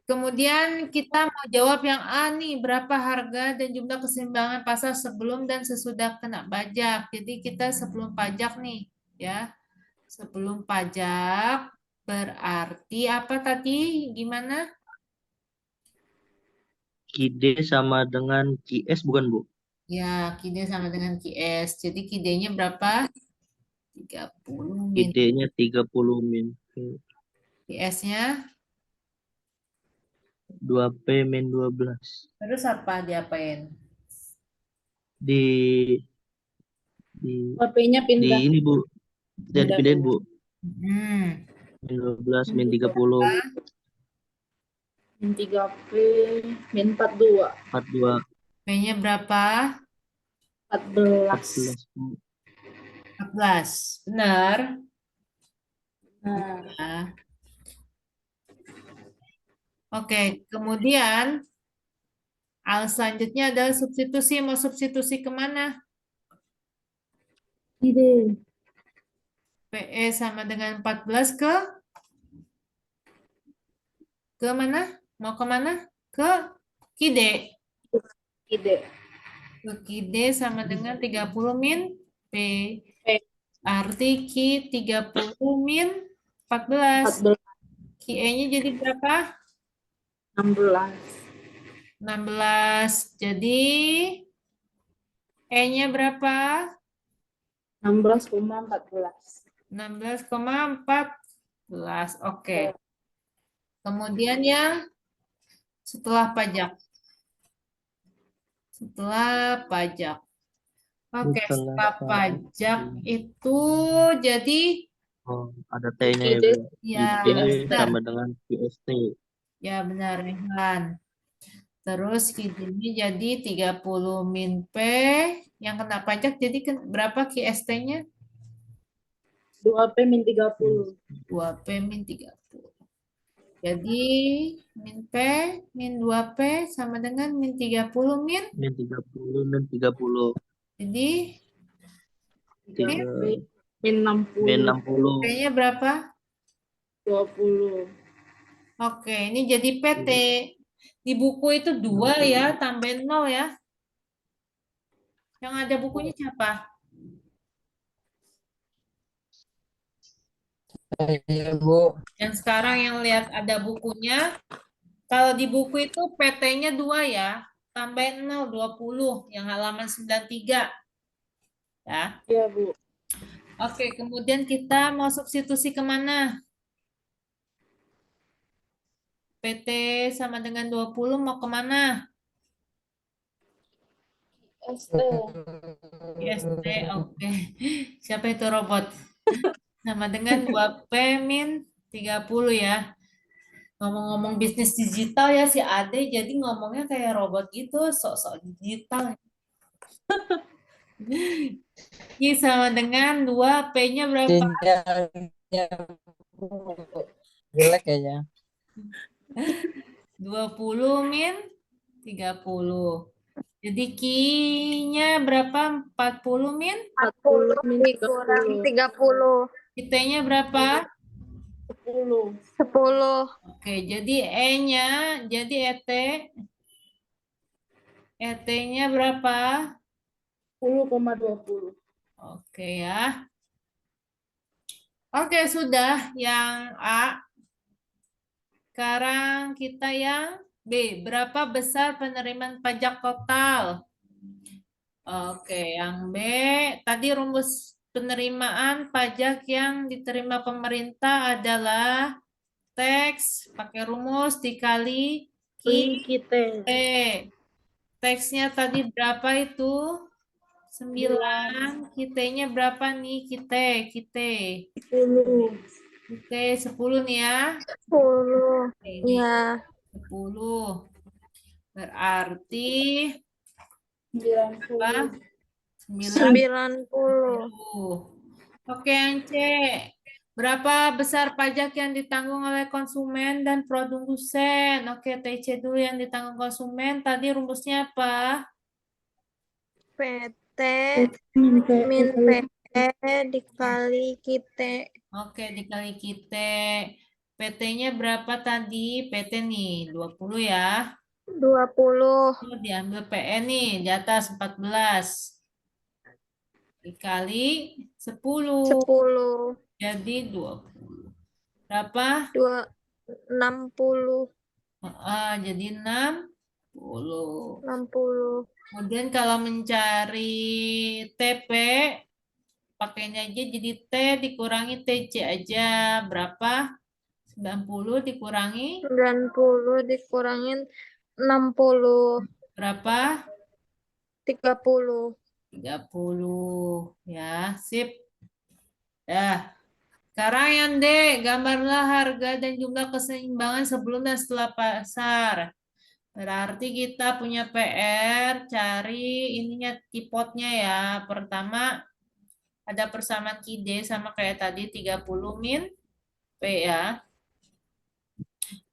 Kemudian kita mau jawab yang A nih, berapa harga dan jumlah keseimbangan pasar sebelum dan sesudah kena pajak. Jadi kita sebelum pajak nih, ya. Sebelum pajak berarti apa tadi? Gimana? KID sama dengan QS bukan, Bu? Ya, KID sama dengan QS. Jadi KID-nya berapa? 30 min. KID-nya 30 min. QS-nya 2P min 12. terus apa diapain? Di 2P-nya pindah. ini, Bu. Dan Pindah pindahin, dulu. Bu. Hmm. Min 12 min 30. Min 3P min 42. 42. P-nya berapa? 14. 14, Bu. 14. Benar? Nah, Ya. Oke, kemudian selanjutnya adalah substitusi. Mau substitusi kemana? ide. PE sama dengan 14 ke mana? Mau ke mana? Ke KID. Ide. Ke KID sama dengan 30 min P. P. Arti Ki 30 min 14. 14. QE-nya jadi berapa? 16. 16. Jadi E-nya berapa? 16,14. 16,14. Oke. Kemudian yang setelah pajak. Setelah pajak. Oke, setelah pajak itu jadi Oh, ada T-nya ya, Ide. Bu. ya KID benar. sama dengan QST. Ya benar, Rehan. Terus KID-nya jadi 30 min P. Yang kena pajak jadi berapa QST-nya? 2P min 30. 2P min 30. Jadi min P min 2P sama dengan min 30 min. Min 30 min 30. Jadi 3P min 60. Min 60. P-nya berapa? 20. Oke, ini jadi PT. Di buku itu 2 ya, tambahin 0 ya. Yang ada bukunya siapa? Iya, Bu. Yang sekarang yang lihat ada bukunya, kalau di buku itu PT-nya 2 ya, tambahin 0, 20, yang halaman 93. Ya. Iya, Bu. Oke, kemudian kita mau substitusi kemana? PT sama dengan 20 mau kemana? ST. IST, oke. Siapa itu robot? Sama dengan 2P min 30 ya. Ngomong-ngomong bisnis digital ya si Ade jadi ngomongnya kayak robot gitu, sok-sok digital. Ini sama dengan 2P-nya berapa? Jenjangnya, Bu. Jelek kayaknya. 20 min 30. Jadi Ki-nya berapa? 40 min? 40 min Kurang 30. 30. Kita-nya berapa? 10. 10. Oke, jadi E-nya, jadi ET-nya berapa? 10,20. Oke ya. Oke, sudah yang A. Sekarang kita yang B. Berapa besar penerimaan pajak total? Oke, yang B. Tadi rumus penerimaan pajak yang diterima pemerintah adalah teks pakai rumus dikali kita. Teksnya tadi berapa itu? 9. Kitenya berapa nih? Kita. 10. Kita 10 nih ya. 10. Ini Ya. 10. Berarti 90. apa? 90. Oke, Ance. Berapa besar pajak yang ditanggung oleh konsumen dan produsen? Oke, TC dulu yang ditanggung konsumen. Tadi rumusnya apa? PT Min min P. PT dikali kita. Oke, dikali kita. PT-nya berapa tadi? PT nih, 20 ya. 20. Oh, diambil PN nih, di atas 14. Dikali 10. 10. Jadi 20. Berapa? 60. Jadi 60. 60. Kemudian kalau mencari TP, pakainya aja jadi T dikurangi TC aja. Berapa? 90 dikurangi 90 dikurangin 60. berapa? 30. 30. Ya, sip. Dah. Sekarang yang D, gambarlah harga dan jumlah keseimbangan sebelum dan setelah pasar. Berarti kita punya PR, cari ininya tipotnya ya. Pertama, ada persamaan KID sama kayak tadi 30 min P ya.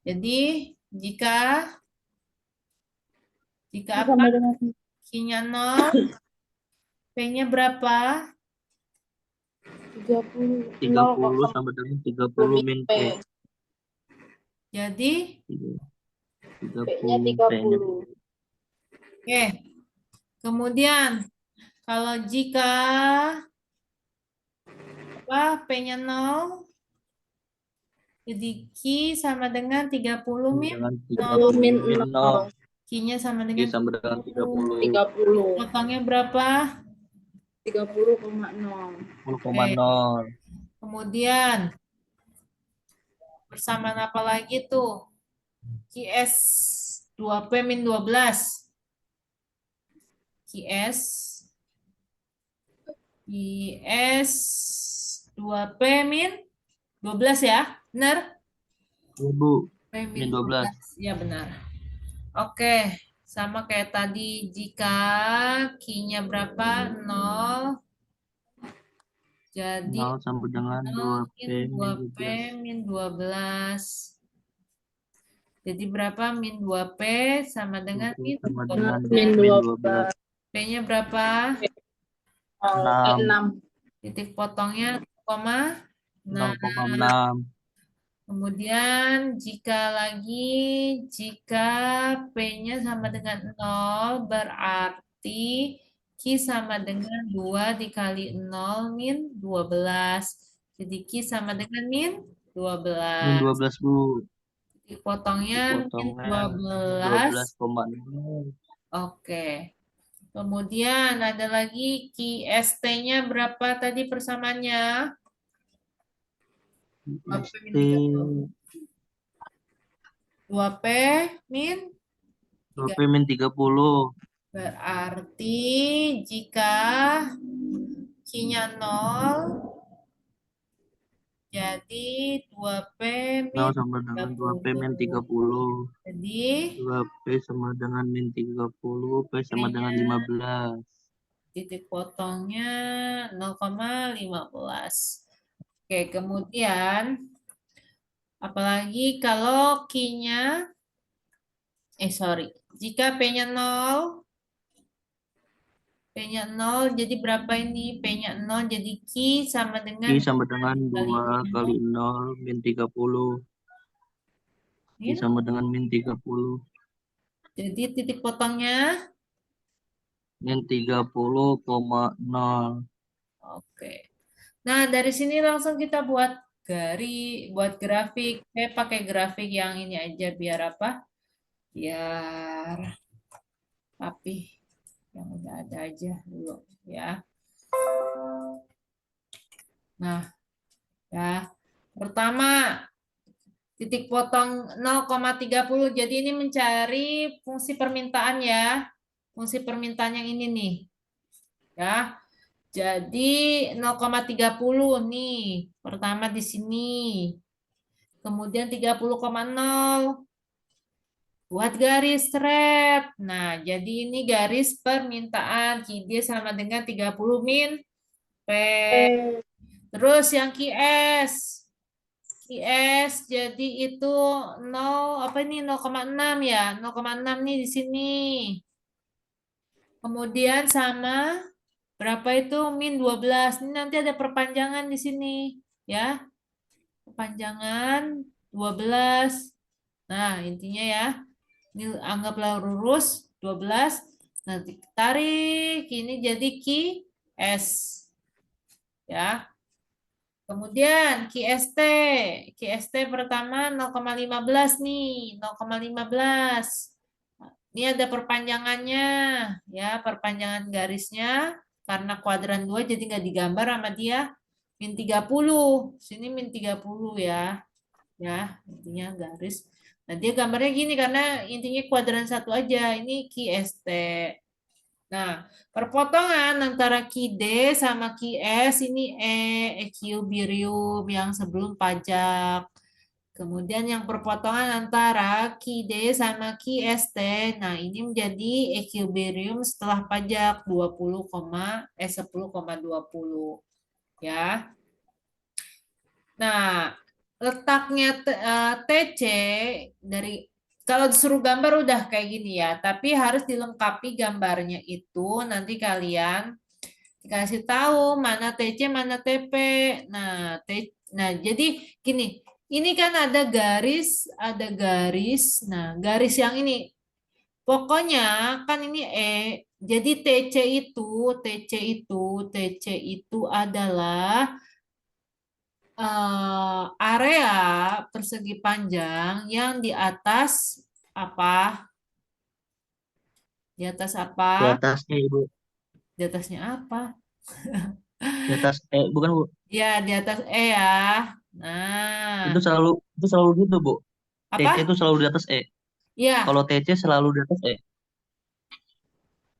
Jadi, jika apa? Q-nya 0, P-nya berapa? 30. 30 sama dengan 30 min P. Jadi, 30 P-nya P-nya. 30. oke. Kemudian, kalau jika P-nya 0, jadi Q sama dengan 30 min Dengan 30 min 0. Q-nya sama Q dengan sama dengan 30. 30. potongnya berapa? 30,0. 10,0. Kemudian, persamaan apa lagi tuh? QS 2P min 12. QS 2P min 12 ya? Benar? Ya, Bu. P Min min 12. 12. Ya benar. Oke, sama kayak tadi jika Q-nya berapa? 0. Jadi 0 sama dengan 2P min 2P 12. min 12. Jadi berapa? Min 2P sama dengan min Sama dengan 12. Min min 12. 12. P-nya berapa? 6. Titik potongnya 0,6. 0,6. Kemudian jika P-nya sama dengan 0, berarti Q sama dengan 2 dikali 0 min 12. Jadi Q sama dengan min 12. Min 12, Bu. Titik potongnya min Potongnya 12. 12,0. Oke. Kemudian ada lagi QST-nya berapa tadi persamaannya? ST 2P min 2P min 30. berarti jika Q-nya 0, jadi 2P 0 min sama dengan 2P min 30. 30. Jadi 2P sama dengan min 30. P sama dengan 15. titik potongnya 0,15. Oke, kemudian apalagi kalau Q-nya jika P-nya 0, P-nya 0 jadi berapa ini? P-nya 0 jadi Q sama dengan Q sama dengan 2 kali 0 min 30. Q min. sama dengan min 30. Jadi titik potongnya Min 30,0. oke. Nah, dari sini langsung kita buat grafik. Saya pakai grafik yang ini aja biar apa? Biar rapih. Yang udah ada aja dulu ya. Nah, ya. Pertama, titik potong 0,30. Jadi ini mencari fungsi permintaan ya. Fungsi permintaan yang ini nih. Ya. Jadi 0,30 nih. Pertama di sini. Kemudian 30,0. Buat garis thread. Nah, jadi ini garis permintaan. QD sama dengan 30 min P. Terus yang QS. QS jadi itu 0 apa ini 0,6 ya. 0,6 nih di sini. Kemudian sama berapa itu min 12. Ini nanti ada perpanjangan di sini ya. Perpanjangan 12. Nah, intinya ya. Ini anggaplah lurus 12. Nanti tarik ini jadi QS. Ya. Kemudian QST. QST pertama 0,15 nih, 0,15. Ini ada perpanjangannya ya, perpanjangan garisnya karena kuadran 2 jadi nggak digambar sama dia min 30. Sini min 30 ya. Ya, intinya garis. Nah, dia gambarnya gini karena intinya kuadran 1 aja. Ini QST. Nah, perpotongan antara QD sama QS ini equilibrium yang sebelum pajak. Kemudian yang perpotongan antara QD sama QST, nah ini menjadi equilibrium setelah pajak 10,20 ya. Nah, letaknya TC dari kalau disuruh gambar udah kayak gini ya, tapi harus dilengkapi gambarnya itu nanti kalian dikasih tahu mana TC mana TP. Nah, jadi gini, ini kan ada garis. Nah, garis yang ini pokoknya kan ini jadi TC itu adalah area persegi panjang yang di atas apa? Di atas Di apa? atas E, Bu. Di atasnya apa? Di atas E, bukan, Bu? Ya, di atas E ya. Nah, Itu selalu gitu, Bu. TC apa? itu selalu di atas E. Ya, Kalau TC selalu di atas E.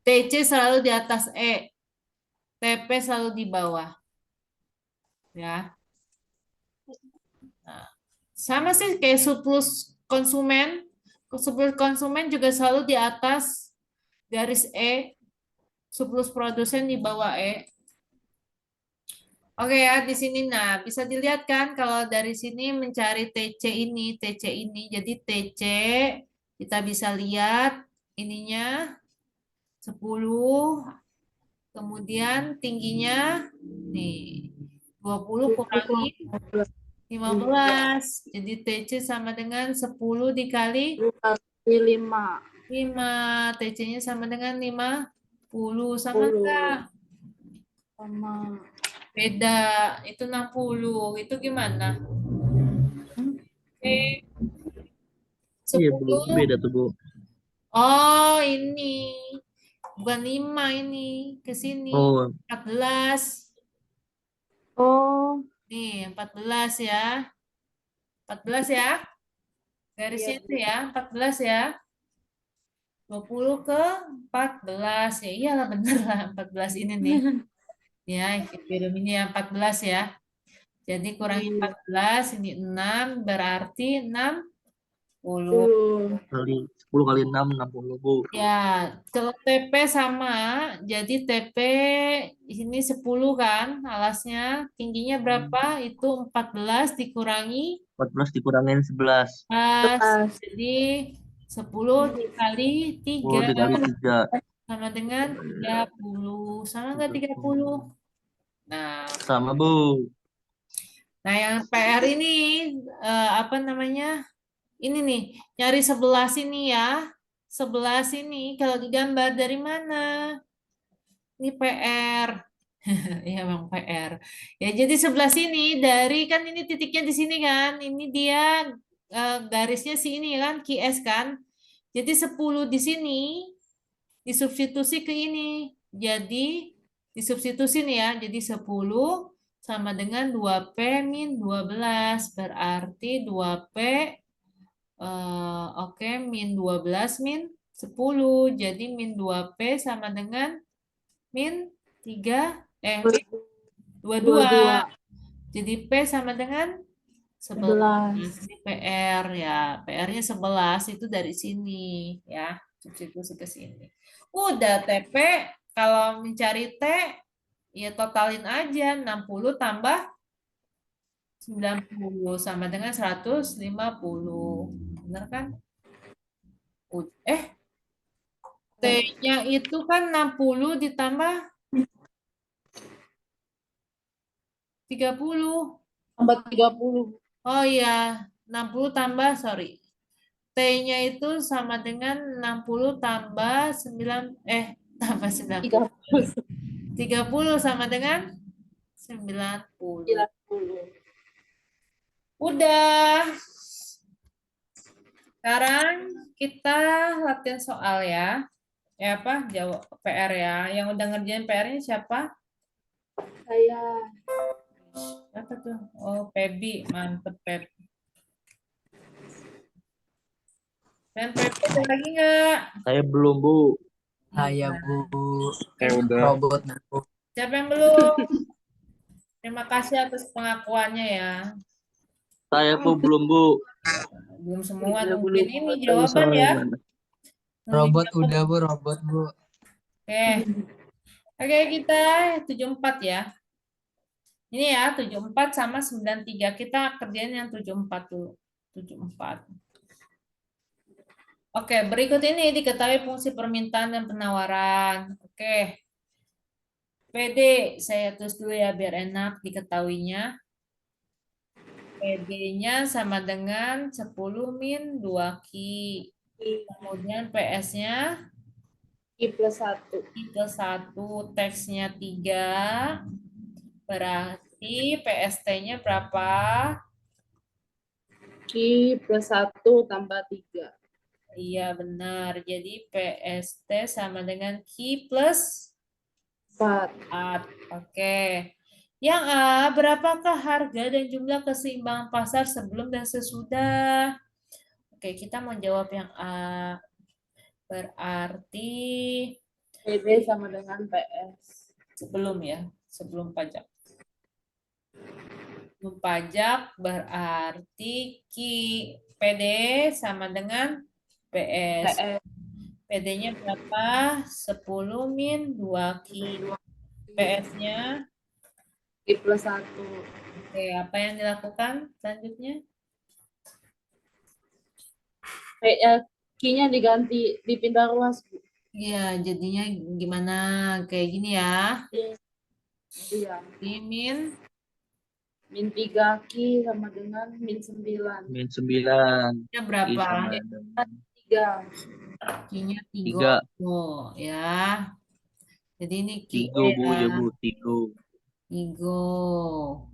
TC selalu di atas E. TP selalu di bawah. Ya. Nah, sama sih kayak surplus konsumen. Surplus konsumen juga selalu di atas garis E. Surplus produsen di bawah E. Oke ya, di sini nah bisa dilihat kan kalau dari sini mencari TC ini. Jadi TC kita bisa lihat ininya 10, kemudian tingginya nih 20 kurangi 15. Jadi TC sama dengan 10 dikali 5. 5. TC-nya sama dengan 50. Sama enggak? Sama. Beda. Itu 60. Itu gimana? Oke. Iya, Bu. 10. Beda tuh, Bu. Oh, ini. Bukan 5 ini. Ke sini. Oh, 14. Oh, Nih, 14 ya. 14 ya. Garisnya itu ya, 14 ya. 20 ke 14. Ya iyalah bener lah 14 ini nih. Ya, equilibrium ini ya 14 ya. Jadi kurangi 14, ini 6, berarti 60. 10 kali 6, 60, Bu. Ya, kalau TP sama, jadi TP ini 10 kan alasnya. Tingginya berapa? Itu 14 dikurangi 14 dikurangin 11. 14. Jadi 10 dikali 10 3 dikali 3. sama dengan 30. Sama nggak 30? Nah, Sama, Bu. nah yang PR ini apa namanya? Ini nih, nyari 11 ini ya. 11 ini kalau digambar dari mana? Ini PR. Ya memang PR. Ya jadi 11 ini dari kan ini titiknya di sini kan. Ini dia garisnya sini kan, QS kan. Jadi 10 di sini disubstitusi ke ini. Jadi disubstitusi nih ya. Jadi 10 sama dengan 2P min 12. Berarti 2P oke, min 12 min 10. Jadi min 2P sama dengan min 3, 22. Jadi P sama dengan 11. 11. Ini PR ya. PR-nya 11 itu dari sini ya. Substitusi ke sini. Udah TP, kalau mencari T, ya totalin aja. 60 tambah 90 sama dengan 150. Bener kan? T-nya itu kan 60 ditambah 30. Tambah 30. Oh iya, 60 tambah, sorry. T-nya itu sama dengan 60 tambah 9, tambah 90. 30 sama dengan 90. 90. Udah. Sekarang kita latihan soal ya. Apa? Jawab PR ya. Yang udah ngerjain PR-nya siapa? Saya. Apa tuh? Oh, Pebi. Mantep, Peb. Dan Pebi ada lagi nggak? Saya belum, Bu. Saya Bu. udah. Robot Bu. Siapa yang belum? Terima kasih atas pengakuannya ya. Saya pun belum, Bu. Belum semua Saya nungguin belum ini tahu jawaban soalnya ya. mana. Nungguin Robot jawaban. udah Bu, robot Bu. Oke. Oke, kita 74 ya. Ini ya, 74 sama 93. Kita kerjain yang 74 dulu. 74. Oke, berikut ini diketahui fungsi permintaan dan penawaran. Oke. PD, saya tulis dulu ya biar enak diketahuinya. PD-nya sama dengan 10 min 2Q. Kemudian PS-nya I plus 1. I plus 1, teksnya 3. Berarti PST-nya berapa? Q plus 1 tambah 3. Iya benar. Jadi PST sama dengan Q plus 4. 4. Oke. Yang A, berapakah harga dan jumlah keseimbangan pasar sebelum dan sesudah? Oke, kita mau jawab yang A. Berarti PD sama dengan PS. sebelum ya, sebelum pajak. Sebelum pajak berarti PD sama dengan PS. PS. PD-nya berapa? 10 min 2Q. PS-nya? I plus 1. Oke, apa yang dilakukan selanjutnya? Q-nya diganti, dipindah ruas. Iya, jadinya gimana? Kayak gini ya. Iya. Q min Min 3Q sama dengan min 9. Min 9. nya I berapa? sama dengan 3. Q-nya 3. 3. Oh, ya. Jadi ini Q 3, Bu, ya. ya, Bu. 3. 3.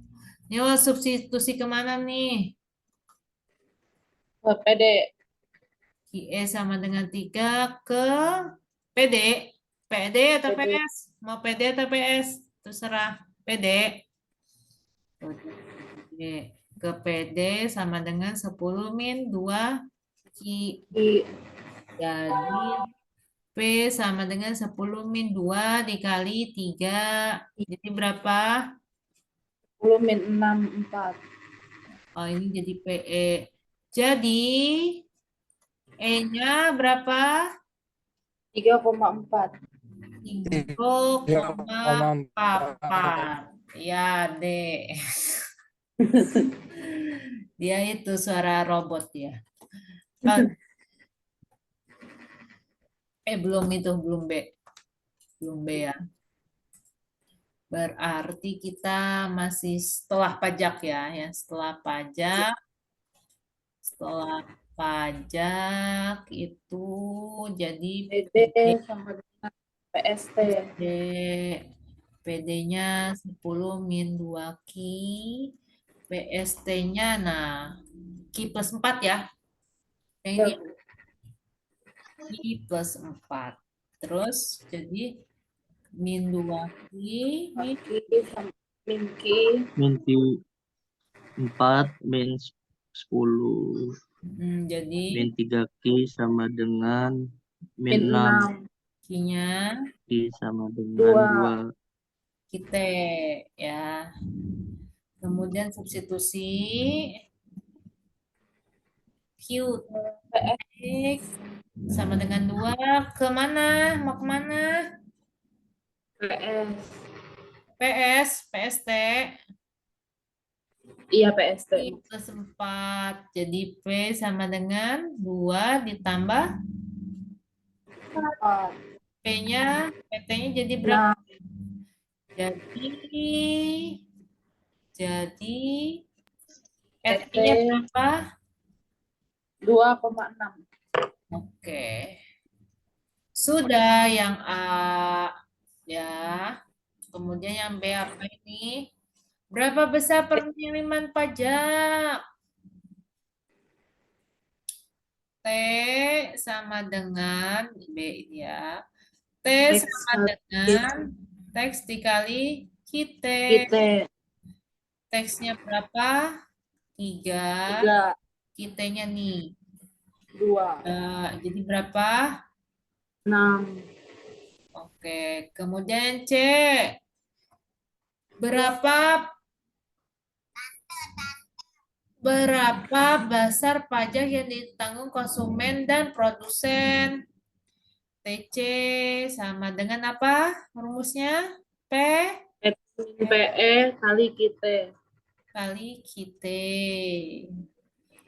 Ini mau substitusi kemana nih? PD. QE sama dengan 3 ke PD. PD atau PD. PS? Mau PD atau PS? Terserah. PD. Oke. Ke PD sama dengan 10 min 2 Q. I. Jadi P sama dengan 10 min 2 dikali 3. Jadi berapa? 10 min 6, 4. Oh, ini jadi PE. Jadi E-nya berapa? 3,4. 3,4. Ya, D. Dia itu suara robot ya. Belum itu, belum B. Belum B ya. Berarti kita masih setelah pajak ya. Setelah pajak. Setelah pajak itu jadi PD sama dengan PST. PD-nya 10 min 2Q. PST-nya, nah, Q plus 4 ya. Ini Q plus 4. Terus jadi min 2Q, min Q sama Minki. Minti 4 min 10. Jadi Min 3Q sama dengan min Min 6. 6. Q-nya Q sama dengan 2. kita ya. Kemudian substitusi Q X sama dengan 2. Kemana? Mau kemana? PS. PS, PST. Iya PST. I plus 4. Jadi P sama dengan 2 ditambah 4. P-nya, PT-nya jadi berapa? 6. Jadi PT-nya berapa? 2,6. Oke. Sudah yang A ya. Kemudian yang B apa ini? Berapa besar penerimaan pajak? T sama dengan B ini ya. T X sama dengan teks dikali kita. kita. Teksnya berapa? 3. 3. Kitanya nih. 2. Jadi berapa? 6. Oke. Kemudian C. Berapa besar pajak yang ditanggung konsumen dan produsen? TC sama dengan apa rumusnya? P PE kali kita. kali kita.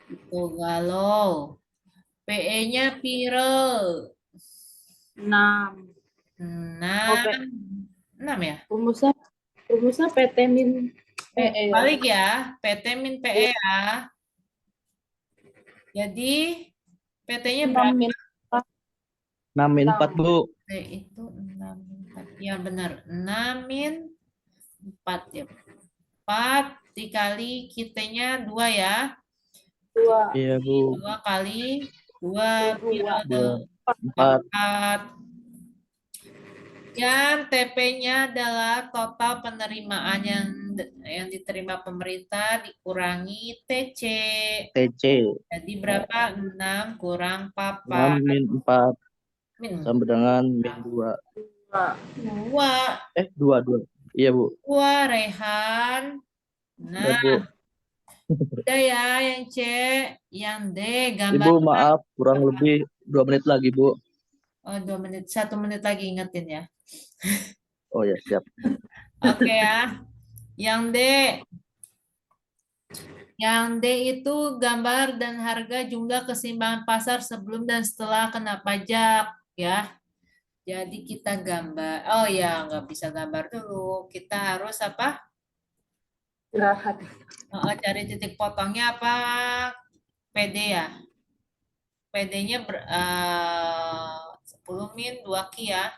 Itu galau. PE-nya piro? 6. 6. 6 ya? Rumusnya PT min PE. Balik ya. PT min PE ya. Jadi PT-nya berapa? 6 min 6 min 4, Bu. T itu 6 min 4. Ya benar. 6 min 4 ya. 4 dikali kitanya 2 ya. 2. Iya, Bu. 2 kali 2 piro? 4. 4. Dan TP-nya adalah total penerimaan yang diterima pemerintah dikurangi TC. TC. Jadi berapa? 6 kurang 6 4. min 4 Min sama dengan min 2. 2. 2. Iya, Bu. 2 Rehan. Iya, Nah, Bu. udah ya yang C. Yang D gambar. Ibu, maaf, kurang lebih 2 menit lagi, Bu. Oh, 2 menit. 1 menit lagi ingetin ya. Oh ya, siap. Oke ya. Yang D. Yang D itu gambar dan harga jumlah keseimbangan pasar sebelum dan setelah kena pajak ya. Jadi kita gambar. Oh ya, nggak bisa gambar dulu. Kita harus apa? Istirahat. Cari titik potongnya apa? PD ya. PD-nya 10 min 2 Q ya.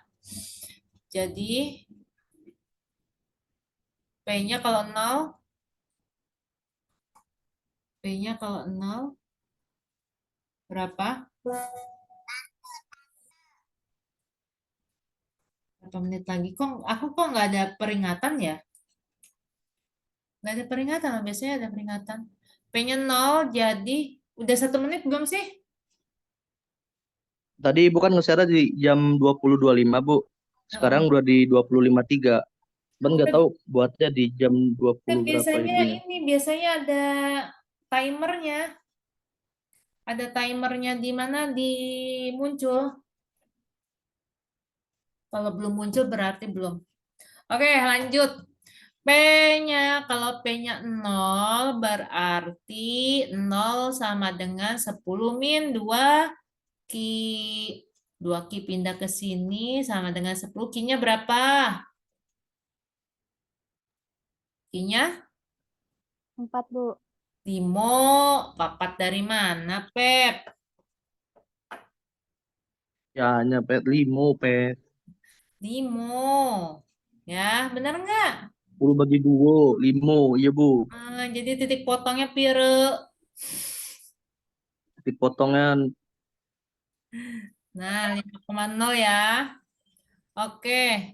Jadi P-nya kalau 0. P-nya kalau 0 berapa? Berapa menit lagi? Aku kok nggak ada peringatan ya? Nggak ada peringatan, biasanya ada peringatan. P-nya 0, jadi udah 1 menit belum sih? Tadi Ibu kan nge-share di jam 20.25, Bu. Sekarang udah di 25.3. Ben nggak tahu buatnya di jam 20 berapa ini. Biasanya ada timernya. Ada timernya di mana muncul. Kalau belum muncul berarti belum. Oke, lanjut. P-nya, kalau P-nya 0 berarti 0 sama dengan 10 min 2 Q. 2 Q pindah ke sini sama dengan 10. Q-nya berapa? Q-nya? 4, Bu. Timo, papat dari mana, Pep? Ya, hanya pet 5, pet. Timo. Ya, benar nggak? 10 bagi 2, 5. Iya, Bu. Jadi titik potongnya pire. Titik potongan. Nah, 5,0 ya. Oke.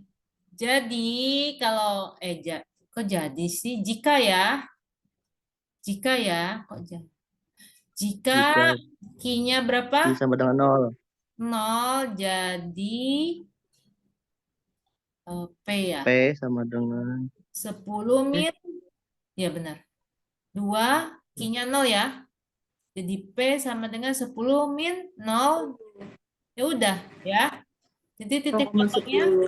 Jadi kalau Kok jadi sih? Jika ya. Jika ya. Kok jadi? Jika Jika Q-nya Q berapa? sama dengan 0. 0, jadi P ya. P sama dengan 10 min. Ya benar. 2, Q-nya 0 ya. Jadi P sama dengan 10 min 0. Ya udah ya. Jadi titik potongnya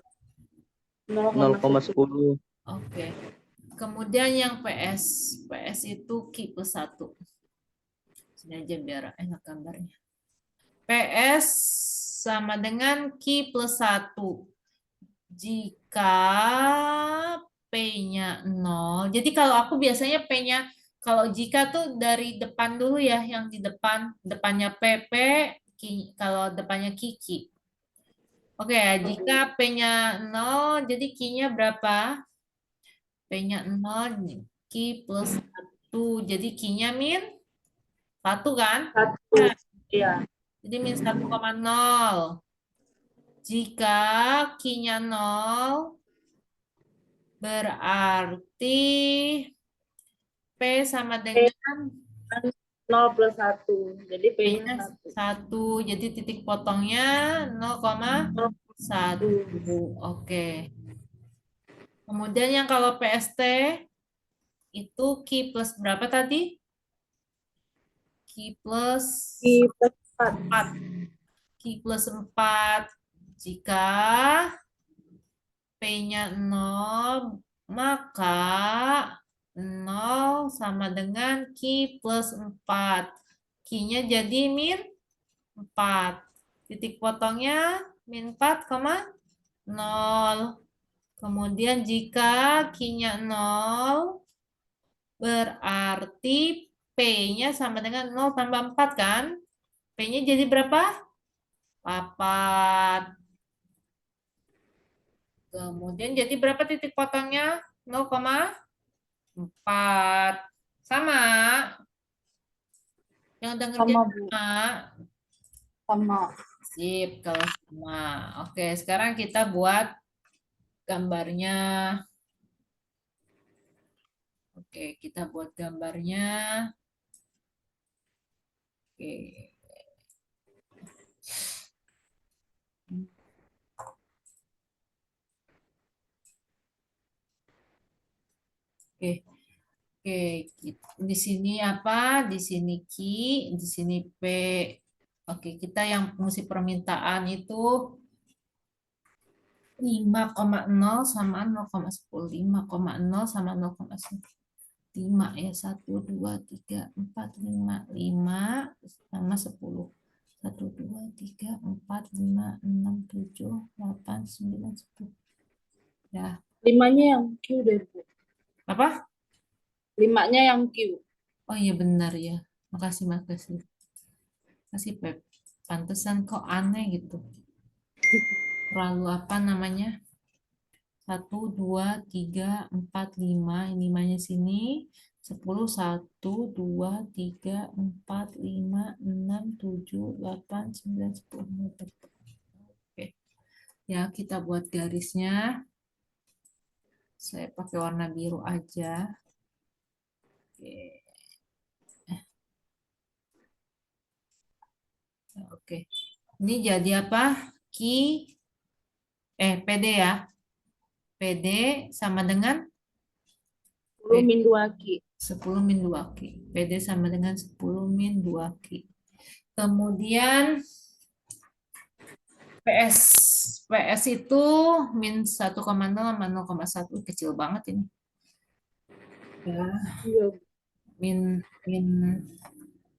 0,10. oke. Kemudian yang PS. PS itu Q plus 1. Sini aja biar enak gambarnya. PS sama dengan Q plus 1. Jika P-nya 0. Jadi kalau aku biasanya P-nya, kalau jika tuh dari depan dulu ya, yang di depan. Depannya PP, kalau depannya Kiki. Oke, jika P-nya 0, jadi Q-nya berapa? P-nya 0, Q plus 1. Jadi Q-nya min 1 kan? 1. Iya. Jadi min 1,0. Jika Q-nya 0, berarti P sama dengan 0 plus 1. Jadi P-nya P-nya 1. 1. Jadi titik potongnya 0,1. Oke. Kemudian yang kalau PST itu Q plus berapa tadi? Q plus Q plus 4. Q plus 4. Jika P-nya 0, maka 0 sama dengan Q plus 4. Q-nya jadi min 4. Titik potongnya min 4,0. Kemudian jika Q-nya 0, berarti P-nya sama dengan 0 tambah 4 kan? P-nya jadi berapa? 4. Kemudian jadi berapa titik potongnya? 0,4. Sama. Yang udah ngerjain Sama, Bu. sama. Sama. Sip, kalau sama. Oke, sekarang kita buat gambarnya. Oke, kita buat gambarnya. Oke. Oke. Oke, di sini apa? Di sini Q, di sini P. Oke, kita yang fungsi permintaan itu 5,0 sama 0,10. 5,0 sama 0,10. 5 ya. 1, 2, 3, 4, 5. 5 sama 10. 1, 2, 3, 4, 5, 6, 7, 8, 9, 10. Ya. 5-nya yang Q deh, Bu. Apa? 5-nya yang Q. Oh iya benar ya. Makasih, makasih. Makasih, Pep. Pantesan kok aneh gitu. Terlalu apa namanya? 1, 2, 3, 4, 5. 5-nya sini. 10, 1, 2, 3, 4, 5, 6, 7, 8, 9, 10. Oke. Ya, kita buat garisnya. Saya pakai warna biru aja. Oke. Oke. Ini jadi apa? PD ya. PD sama dengan 10 min 2 Q. 10 min 2 Q. PD sama dengan 10 min 2 Q. Kemudian PS. PS itu min 1,0 sama 0,1. Kecil banget ini. Ya, Iya, Bu. min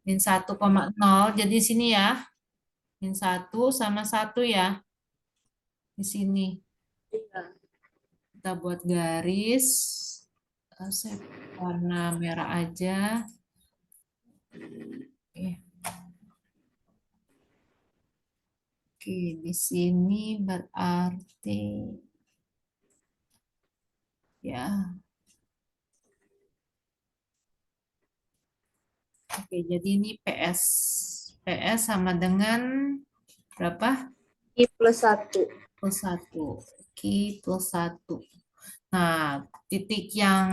1,0. Jadi sini ya. Min 1 sama 1 ya. Di sini. Iya. Kita buat garis. Saya warna merah aja. Oke, di sini berarti ya. Oke, jadi ini PS. PS sama dengan berapa? Q plus 1. Plus 1. Q plus 1. Nah, titik yang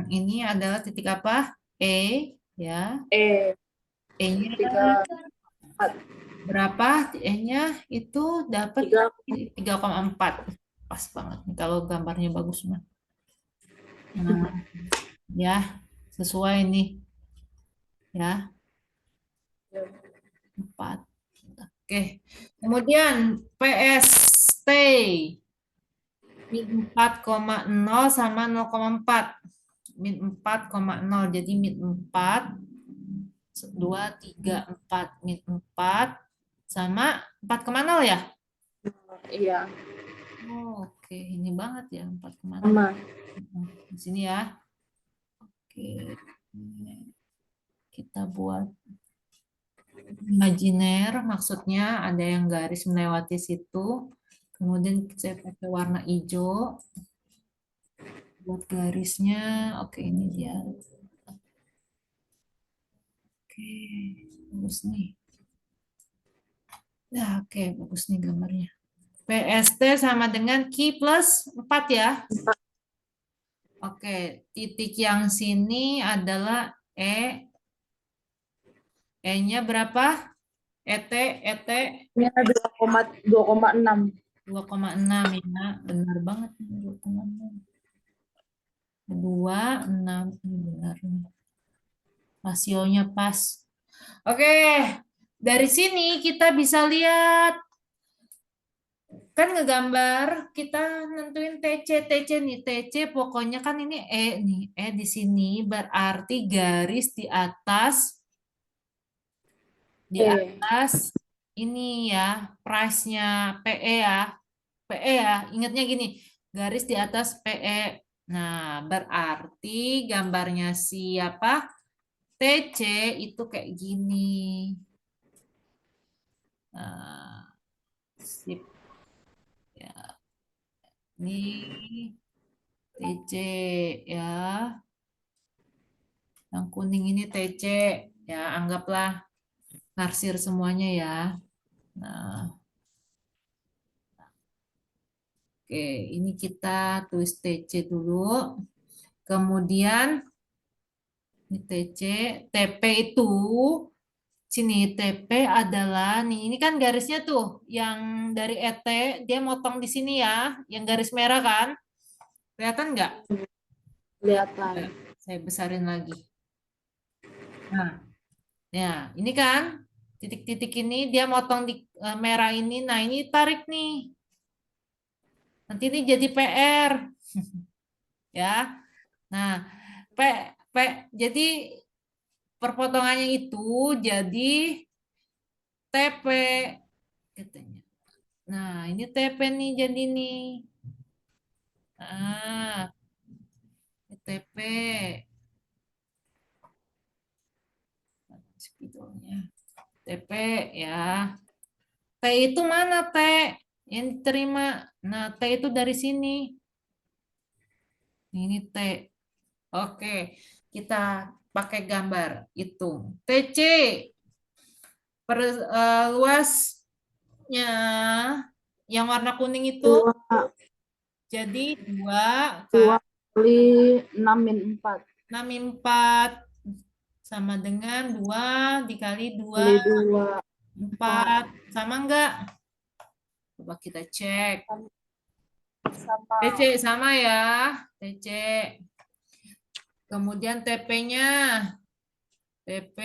ini adalah titik apa? E, ya. E-nya 3,4. berapa? E-nya itu dapat 3,4. Pas banget nih kalau gambarnya bagus mah. Nah, ya, sesuai nih. Ya, 4. Oke. Kemudian PST min 4,0 sama 0,4. Min 4,0. Jadi min 4 2, 3, 4. Min 4 sama 4,0 ya? Iya, Oh, oke, ini banget ya 4,0. sama. Di sini ya. Oke. Kita buat imajiner, maksudnya ada yang garis melewati situ. Kemudian saya pakai warna hijau buat garisnya. Oke, ini dia. Oke, bagus nih. Nah, oke, bagus nih gambarnya. PST sama dengan Q plus 4 ya. Oke, titik yang sini adalah E. E-nya berapa? ET, ET Ini ada 2,6. 2,6 ya. Benar banget nih 2,6. 2,6 benar nih. Rasionya pas. Oke, dari sini kita bisa lihat kan ngegambar kita nentuin TC nih TC pokoknya kan ini E nih di sini berarti garis di atas ini ya price-nya PE ya ingatnya gini garis di atas PE. Nah berarti gambarnya siapa TC itu kayak gini. Nah, sip ya. Ini TC ya. Yang kuning ini TC ya, anggaplah narsir semuanya ya. Nah, oke, ini kita tulis TC dulu. Kemudian ini TC, TP itu sini TP adalah nih ini kan garisnya tuh yang dari ET dia motong di sini ya, yang garis merah kan? Kelihatan nggak? Kelihatan. Saya besarin lagi. Nah, ya ini kan titik-titik ini dia motong di merah ini. Nah ini tarik nih. Nanti ini jadi PR. Ya. Nah, jadi perpotongannya itu jadi TP katanya. Nah, ini TP nih jadi nih. Ah, TP. Spidolnya. TP ya. T itu mana T? Yang diterima. Nah, T itu dari sini. Ini T. Oke, kita pakai gambar. Hitung. TC. Luasnya yang warna kuning itu jadi 2 kali 6 min 4. 6 min 4 sama dengan 2 dikali 2 Kali 2. 4 sama enggak? Coba kita cek. Sama. TC sama ya. TC. Kemudian TP-nya. TP.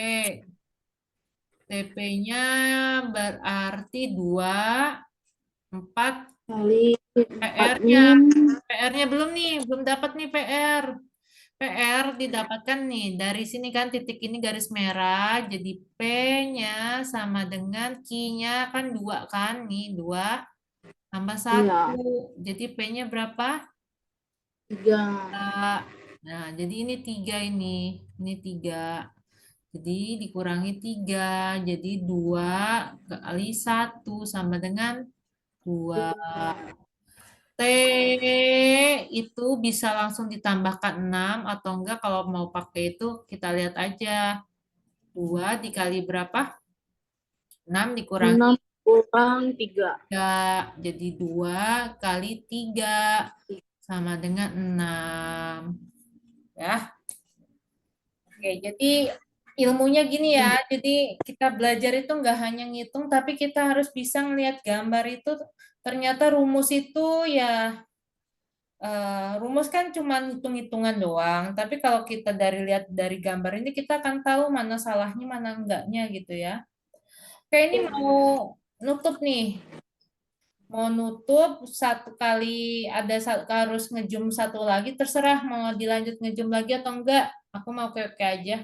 TP-nya berarti 2, 4 Kali 4 PR-nya. min. PR-nya belum nih, belum dapat nih PR. PR didapatkan nih dari sini kan titik ini garis merah, jadi P-nya sama dengan Q-nya kan 2 kan nih 2 tambah 1. Jadi P-nya berapa? 3. Nah, jadi ini 3 ini 3. Jadi dikurangi 3, jadi 2 kali 1 sama dengan 2. T itu bisa langsung ditambahkan 6 atau enggak kalau mau pakai itu kita lihat aja. 2 dikali berapa? 6 dikurangi 6 kurang 3. 3. Jadi 2 kali 3 sama dengan 6. Ya. Oke, jadi ilmunya gini ya. Jadi kita belajar itu nggak hanya ngitung, tapi kita harus bisa ngelihat gambar itu. Ternyata rumus itu ya, rumus kan cuma hitung-hitungan doang. Tapi kalau kita lihat dari gambar ini, kita akan tahu mana salahnya, mana enggaknya gitu ya. Oke, ini mau nutup nih. Mau nutup satu kali, harus ngejum satu lagi, terserah mau dilanjut ngejum lagi atau enggak. Aku mau oke aja.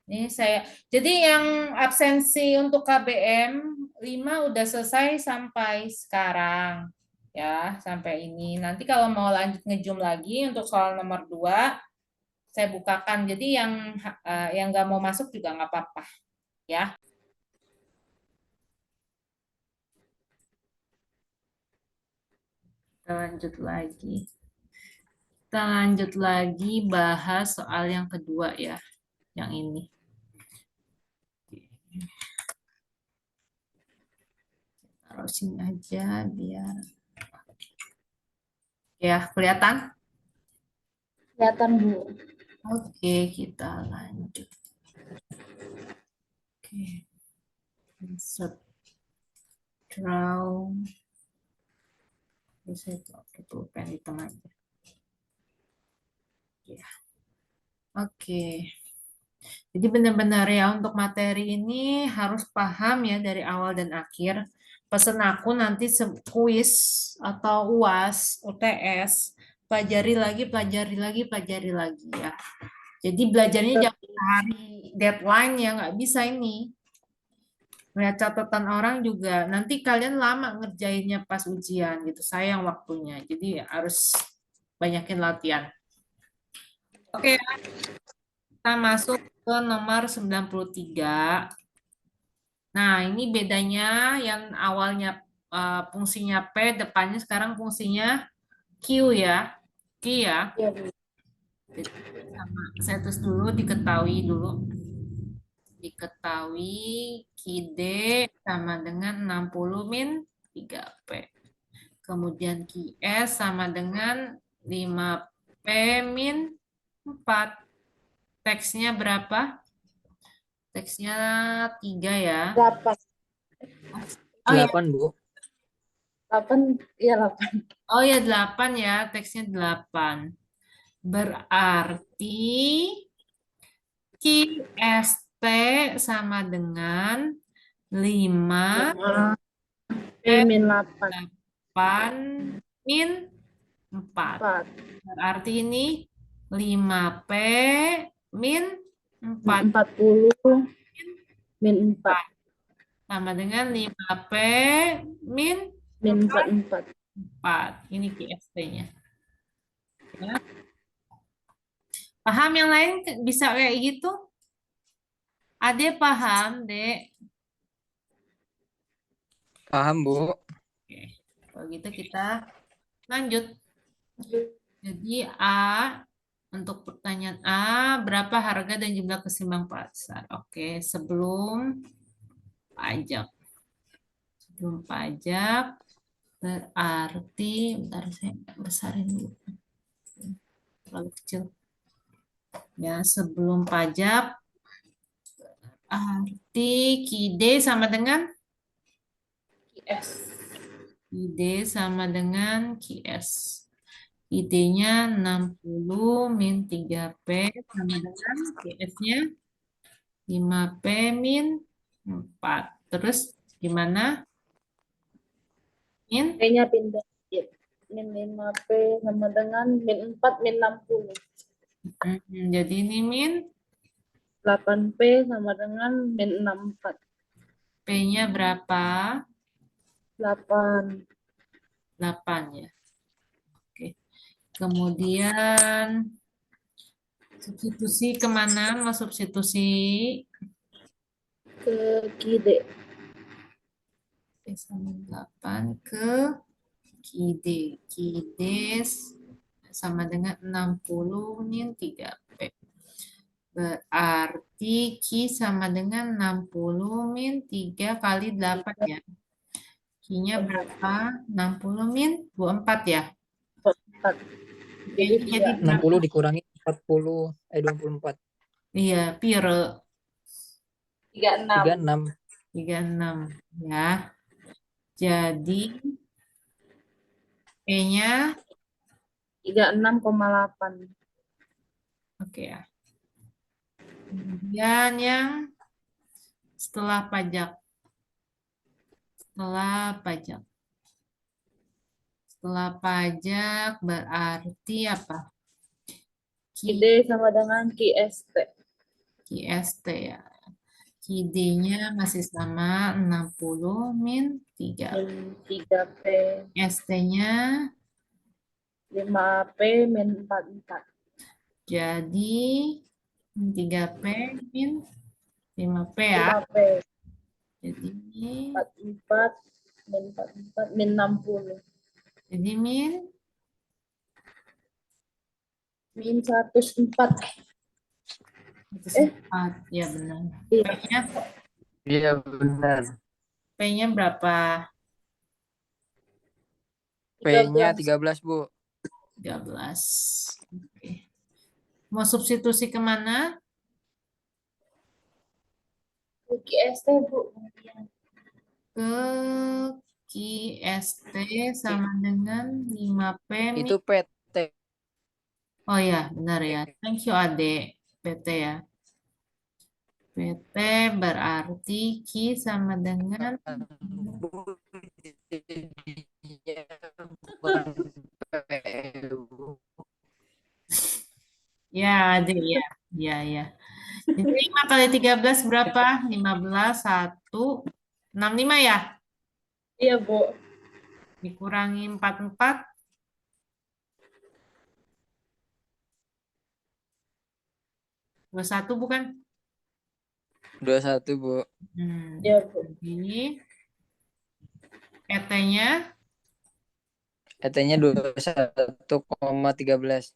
Ini jadi yang absensi untuk KBM 5 udah selesai sampai sekarang. Ya, sampai ini. Nanti kalau mau lanjut ngejum lagi untuk soal nomor 2, saya bukakan. Jadi yang nggak mau masuk juga nggak apa-apa. Ya. Kita lanjut lagi. Kita lanjut lagi bahas soal yang kedua ya. Yang ini. Taruh sini aja biar ya kelihatan. Kelihatan, Bu. Oke, kita lanjut. Oke. Insert draw. Bisa pakai pulpen di tengah aja. Ya. Oke. Jadi benar-benar ya untuk materi ini harus paham ya dari awal dan akhir. Pesan aku nanti kuis atau UAS, UTS, pelajari lagi ya. Jadi belajarnya jangan hari deadline ya, nggak bisa ini. Lihat catatan orang juga, nanti kalian lama ngerjainnya pas ujian gitu, sayang waktunya. Jadi harus banyakin latihan. Oke, kita masuk ke nomor 93. Nah, ini bedanya yang awalnya fungsinya P, depannya sekarang fungsinya Q ya. Q ya. Iya, Bu. Saya tulis dulu, diketahui dulu. Diketahui QD sama dengan 60 min 3P. Kemudian QS sama dengan 5P min 4. Teksnya berapa? Teksnya 3 ya. 8. Oh ya, 8, Bu. 8, iya 8. oh ya 8 ya, teksnya 8. Berarti QST sama dengan 5 P min 8. 8 min 4. 4. Berarti ini 5P min 4 40 min 4. sama dengan 5P min Min 4. 4. Ini QST-nya. Ya. Paham yang lain bisa kayak gitu? Ade paham, Dek? Paham, Bu. Oke. Kalau gitu kita lanjut. Jadi A, untuk pertanyaan A, berapa harga dan jumlah kesimbang pasar? Oke, sebelum pajak. Sebelum pajak, berarti, bentar saya besarin dulu. Terlalu kecil. Ya, sebelum pajak, arti KID sama dengan? QS. KID sama dengan QS. ID-nya 60 min 3P sama dengan QS-nya 5P min 4. Terus gimana? Min? P-nya pindah. Min 5P sama dengan min 4 min 60. Jadi ini min 8P sama dengan min 64. P-nya berapa? 8. 8 ya. Oke. Kemudian substitusi kemana? Mau substitusi Ke QD. P sama 8 ke QD. QD sama dengan 60 min 3P. Berarti Q sama dengan 60 min 3 kali 8 ya. Q-nya berapa? 60 min 24 ya. 4. Jadi P-nya jadi 3. 60 dikurangi 40, 24. Iya, pire 36. 36. 36 ya. Jadi P-nya 36,8. oke ya. Kemudian yang setelah pajak. Setelah pajak. Setelah pajak berarti apa? ID sama dengan QST. QST ya. QD-nya masih sama 60 min 3. Min 3P. ST-nya 5P min 44. jadi 3P min 5P ya. 5P. Jadi 44 min 44 min 60. Jadi min Min 104. 104. Ya benar. Iya. P-nya Iya benar. P-nya berapa? P-nya 13. 13, Bu. 13. Oke. Mau substitusi kemana? QST, Bu. Ke QST sama dengan 5P min. Itu PT. Oh ya, benar ya. Thank you, Ade. PT ya. PT berarti Q sama dengan Bu, jadinya bukan PE, Bu. ya, Ade ya. Ya, ya. Jadi 5 kali 13 berapa? 15, 1, 65 ya? Iya, Bu. Dikurangi 44. 21 bukan? 21, Bu. Iya, Bu. Jadi PT-nya ET-nya 21,13.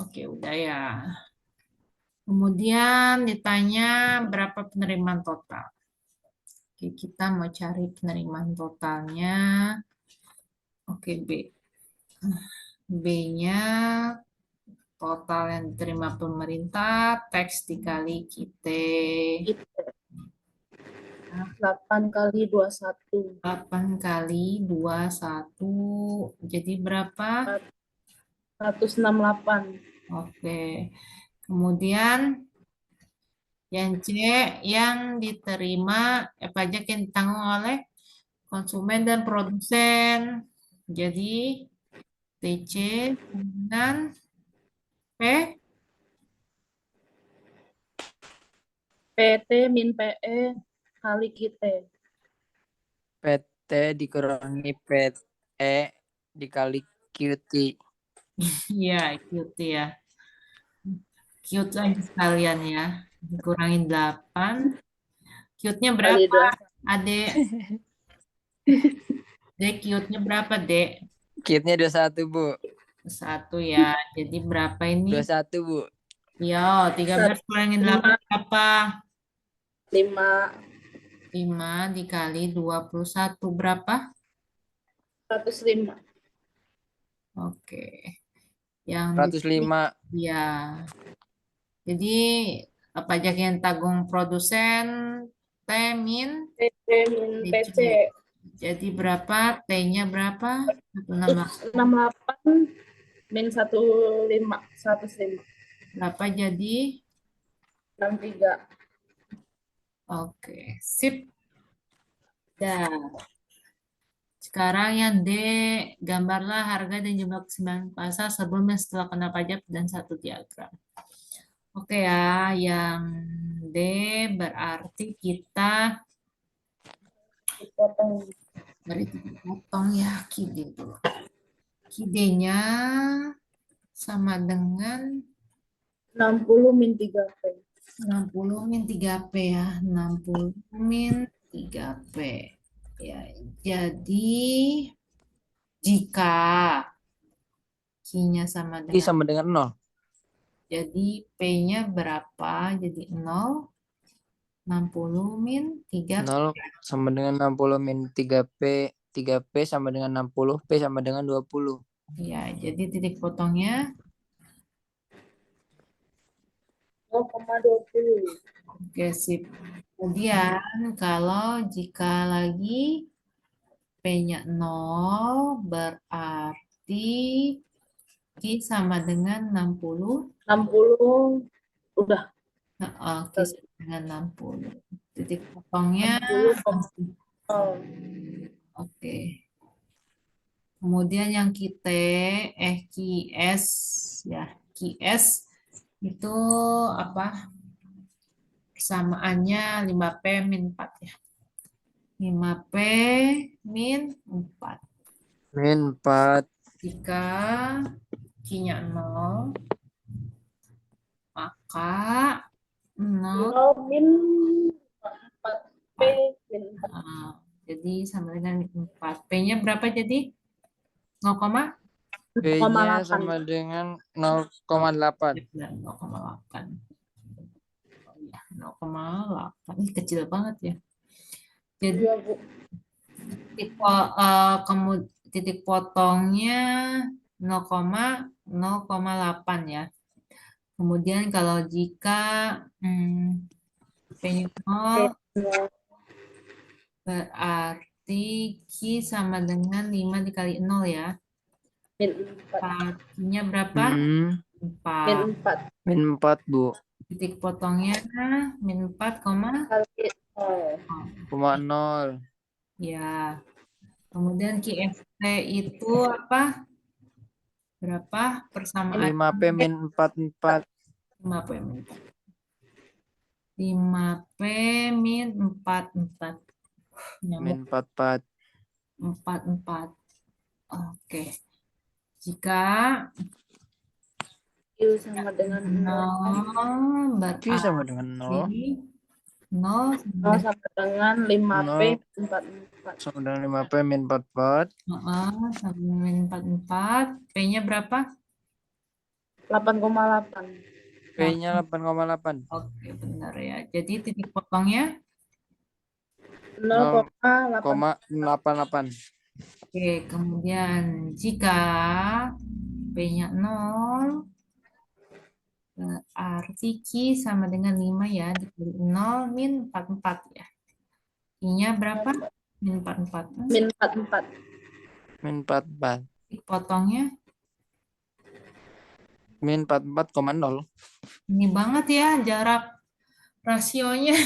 oke, udah ya. Kemudian ditanya berapa penerimaan total. Oke, kita mau cari penerimaan totalnya. Oke, B. B-nya total yang diterima pemerintah, teks dikali kita. 8 kali 21. 8 kali 21. Jadi berapa? 168. Oke. Kemudian yang C yang diterima pajak yang ditanggung oleh konsumen dan produsen. Jadi TC dengan P PT min PE kali kita. PT dikurangi PE dikali QT. ya QT ya. QT aja sekalian ya. Dikurangin 8. Q-nya Kali berapa, 2. Adek? Dek, Q-nya berapa, Dek? Q-nya 21, Bu. 1 ya. Jadi berapa ini? 21, Bu. Yo, 13 kurangin 8 berapa? 5. 5 dikali 21 berapa? 105. Oke. Yang 105. ya. Jadi pajak yang tanggung produsen T min PT min PC. Jadi berapa? T-nya berapa? 168. 68 min 15. 105. Berapa jadi? 63. Oke, sip. Dah. Sekarang yang D, gambarlah harga dan jumlah keseimbangan pasar sebelum dan setelah kena pajak dan satu diagram. Oke ya, yang D berarti kita Dipotong. dari potong ya KID dulu. KID-nya sama dengan 60 min 3P. 60 min 3P ya. 60 min 3P. Ya, jadi jika Q-nya sama I dengan sama dengan 0. jadi P-nya berapa? Jadi 0. 60 min 3. 0 sama dengan 60 min 3P. 3P sama dengan 60. P sama dengan 20. Ya, jadi titik potongnya 0,20. oke, sip. Kemudian kalau jika lagi P-nya 0 berarti Q sama dengan 60. 60 udah Q sama dengan 60. Titik potongnya 60,0. oke. Kemudian yang QS ya, QS itu apa? Persamaannya 5P min 4 ya. 5P min 4. Min 4. Jika Q-nya 0, maka 0 0 min 4 P min 4. jadi sama dengan min 4. P-nya berapa jadi? 0, P-nya 0,8. sama dengan 0,8. 0,8. Oh iya, 0,8. Ini kecil banget ya. Jadi Iya, Bu. titik potongnya 0,8 ya. Kemudian kalau jika P-nya 0 berarti Q sama dengan 5 dikali 0 ya. Min 4. Q-nya berapa? 4. Min 4 Min 4, Bu. Titik potongnya min 4, kali 0. 0,0. ya. Kemudian QFT itu apa? Berapa persamaan 5P min 4. 5P min 4. 5P min 4. Min 44. 4. Oke. Jika Q sama dengan 0. 0 Q sama dengan 0. berarti 0 0 sama dengan 5P 44. Sama dengan 5P min 44. sama min 44. P-nya berapa? 8,8. P-nya 8,8. Oke, benar ya. Jadi titik potongnya 0,8. oke, kemudian jika P-nya 0 berarti Q sama dengan 5 ya, dikali 0 min 44 ya. Q-nya berapa? Min 44. Min 44. Min 44. Titik potongnya Min 44,0. ini banget ya jarak rasionya.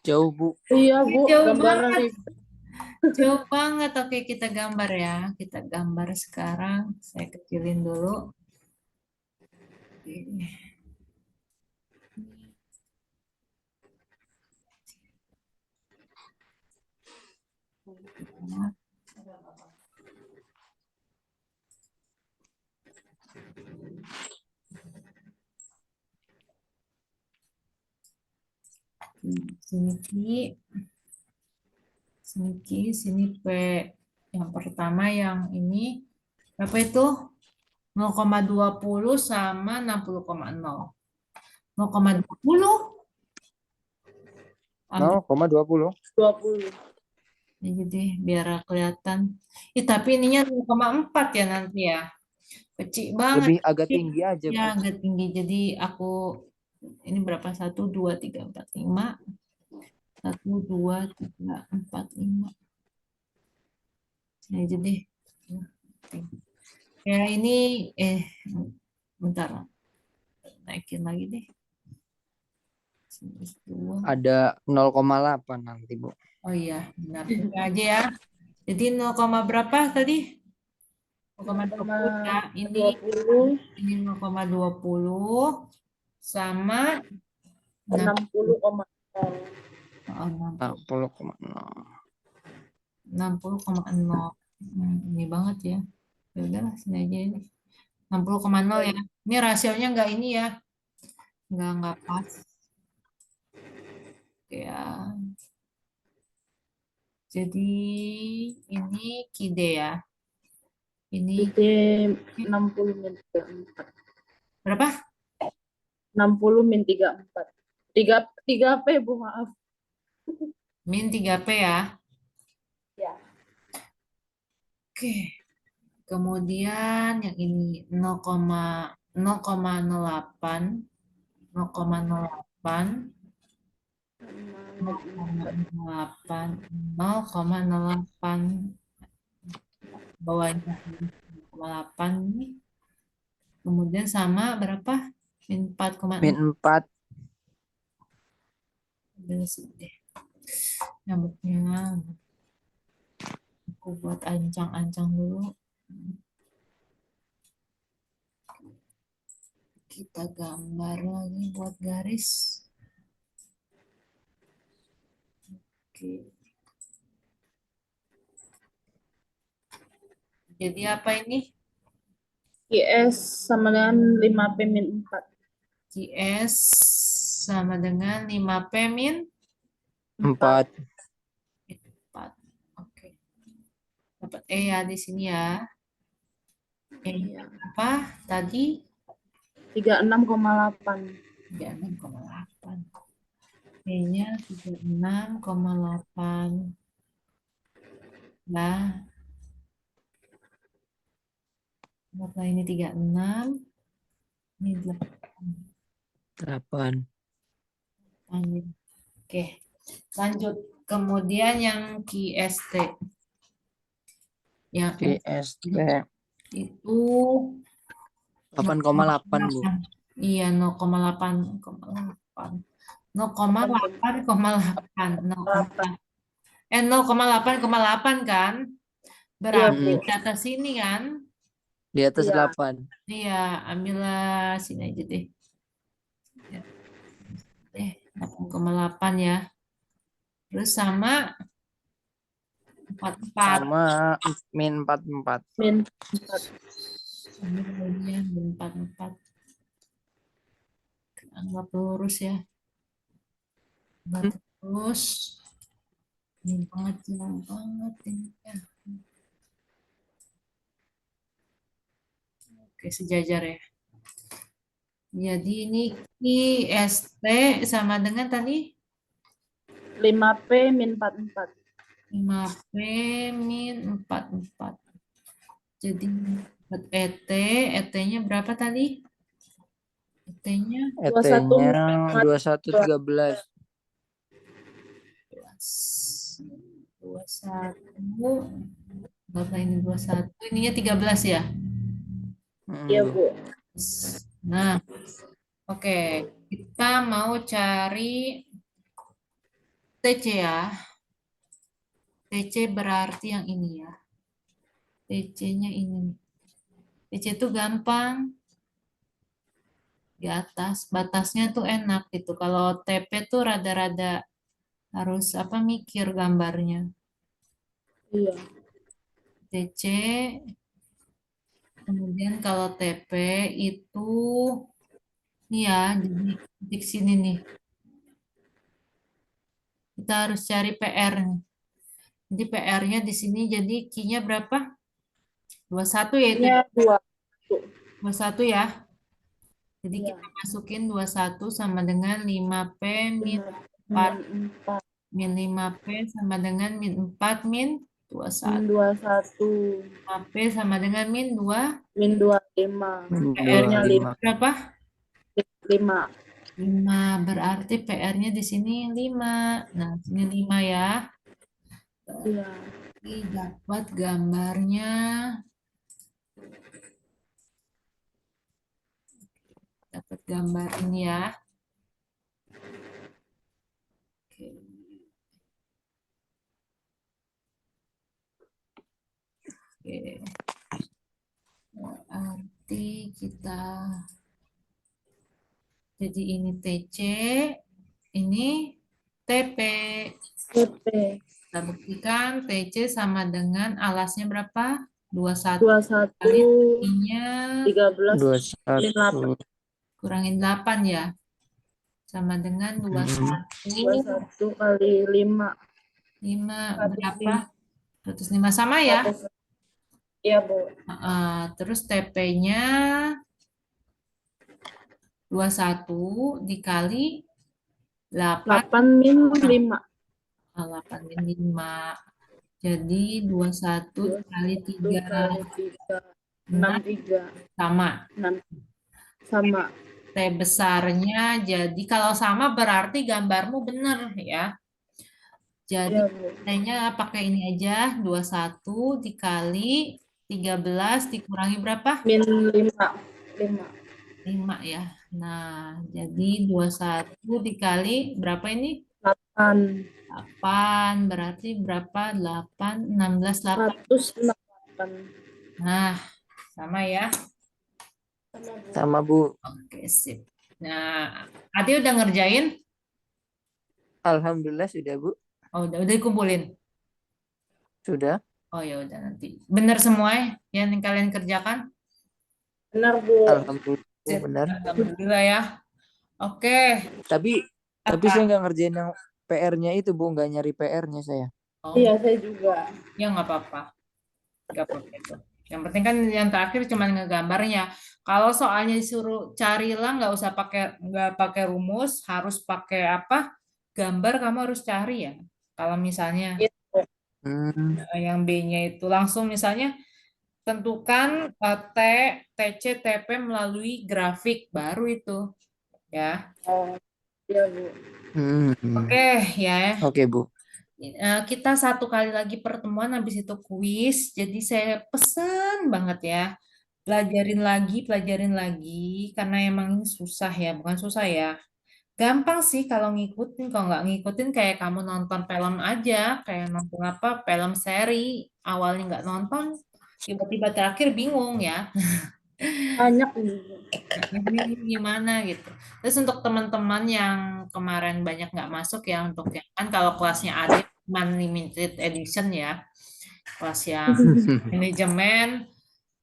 Jauh, Bu. Iya, Bu. Jauh Gambaran banget. nih. Jauh banget. Oke, kita gambar ya. Kita gambar sekarang. Saya kecilin dulu. Oke. Sini Q, sini Q, sini P. Yang pertama yang ini berapa itu? 0,20 sama 60,0. 0,20 ambil 0,20. 20. ini deh biar kelihatan. Tapi ininya 0,4 ya nanti ya. Kecil banget. Lebih agak tinggi aja, Ya, Bu. agak tinggi. Jadi aku ini berapa? 1, 2, 3, 4, 5. 1, 2, 3, 4, 5. Ini aja deh. Ya ini bentar. Naikin lagi deh. 2. Ada 0,8 nanti, Bu. Oh iya, benar. Ini aja ya. Jadi 0, berapa tadi? 0,20 ya. Ini 0,20 sama 60,0. 60,0. 60,0. Ini banget ya. Ya udahlah, sini aja ini. 60,0 ya. Ini rasionya enggak ini ya. Enggak pas. Ya. Jadi ini KID ya. Ini Jadi 60 min 34. berapa? 60 min 34. 3P, Bu, maaf. Min 3P ya. Ya. Oke. Kemudian yang ini 0,08, 0,08, 0,08, 0,08, bawahnya 0,8 nih. Kemudian sama berapa? Min 4,6. Min 4. Bersih deh. Nyamuknya. Aku buat ancang-ancang dulu. Kita gambar lagi buat garis. Oke. Jadi apa ini? QS sama dengan 5P min 4. QS sama dengan 5P min 4. 4. Oke. Dapat E ya di sini ya. E apa tadi? 36,8. 36,8. E-nya 36,8. Nah, berapa ini 36? Ini 8. 8. Oke, lanjut. Kemudian yang QST. Yang QST itu 8,8, Bu. Iya, 0,8,8. 0,8,8 kan? Berarti Bu. di atas sini kan? Di atas Iya. 8. Iya, ambillah sini aja deh. 8,8 ya. Terus sama 44. Sama min 44. Min 4. Ambil lainnya min 44. Anggap lurus ya. Anggap lurus. Ini banget, jauh banget ini ya. Oke, sejajar ya. Jadi ini QST sama dengan tadi 5P min 44. 5P min 44. Jadi buat ET, ET-nya berapa tadi? ET-nya ET-nya 21,13. 21. Berapa ini 21? Ininya 13 ya? Iya, Bu. Nah, oke. Kita mau cari TC ya. TC berarti yang ini ya. TC-nya ini. TC itu gampang. Di atas. Batasnya tuh enak gitu. Kalau TP tuh rada-rada harus apa mikir gambarnya. Iya. TC. Kemudian kalau TP itu nih ya, jadi titik sini nih. Kita harus cari PR nih. Jadi PR-nya di sini jadi Q-nya berapa? 21 ya itu. Ini 2. 21 ya. Jadi Iya. kita masukin 21 sama dengan 5P min 4. Min 4. Min 5P sama dengan min 4 min 21. Min 21. 5P sama dengan min 2. Min 25. Min PR-nya 25. Berapa? 5. 5. Berarti PR-nya di sini 5. Nah, sini 5 ya. Iya. Dapat gambarnya. Dapat gambar ini ya. Oke. Oke. Berarti kita jadi ini TC, ini TP. TP. Kita buktikan TC sama dengan alasnya berapa? 21 kali 21. T-nya 13. 21. kurangin 8 ya. Sama dengan 21. 21 kali 5. 5 berapa? 105 sama ya? Iya, Bu. Terus TP-nya 21 dikali 8. 8 min 5. 8 min 5. Jadi 21 dikali 3 kali 3, 63. sama. 6 sama. T besarnya jadi kalau sama berarti gambarmu benar ya. Jadi Iya, Bu. T-nya pakai ini aja 21 dikali 13 dikurangi berapa? Min 5. 5. 5 ya. Nah, jadi 21 dikali berapa ini? 8. 8 berarti berapa? 8 16 8. 108. Nah, sama ya. Sama Bu. Oke, sip. Nah, Adi udah ngerjain? Alhamdulillah sudah Bu. Oh, udah dikumpulin. Sudah. Oh ya udah nanti. Benar semua ya yang kalian kerjakan? Benar, Bu. Alhamdulillah Bu, Sip. benar. Alhamdulillah ya. Oke. Tapi Apa? saya nggak ngerjain yang PR-nya itu Bu, nggak nyari PR-nya saya. Oh, Iya, saya juga. ya nggak apa-apa. Nggak apa-apa itu. Yang penting kan yang terakhir cuma ngegambarnya. Kalau soalnya disuruh carilah nggak pakai rumus, harus pakai apa? Gambar kamu harus cari ya. Kalau misalnya Iya, Bu. yang B-nya itu langsung misalnya tentukan T, TC, TP melalui grafik baru itu ya. Oh, iya, Bu. Oke ya. Oke Bu. Kita satu kali lagi pertemuan habis itu kuis. Jadi saya pesan banget ya. Pelajarin lagi karena emang ini susah ya, bukan susah ya. Gampang sih kalau ngikutin, kalau nggak ngikutin kayak kamu nonton film aja, kayak nonton apa, film seri. Awalnya nggak nonton, tiba-tiba terakhir bingung ya. Banyak nih, Bu. Ini gimana gitu. Terus untuk teman-teman yang kemarin banyak nggak masuk ya, untuk yang kan kalau kelasnya ada cuma limited edition ya, kelas yang manajemen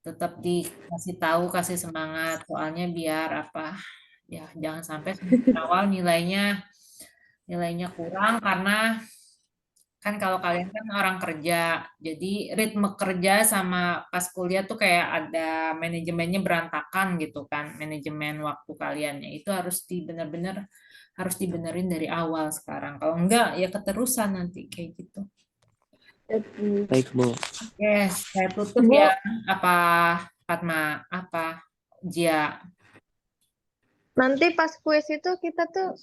tetap dikasih tahu, kasih semangat, soalnya biar apa ya, jangan sampai semester awal nilainya kurang karena kan kalau kalian kan orang kerja, jadi ritme kerja sama pas kuliah tuh kayak ada manajemennya berantakan gitu kan, manajemen waktu kaliannya itu harus benar-benar harus dibenerin dari awal sekarang. Kalau enggak ya keterusan nanti kayak gitu. Ya, Bu. Baik Bu. Yes, saya tutup Bu. ya. Apa Fatma? Apa Jia? Nanti pas kuis itu kita tuh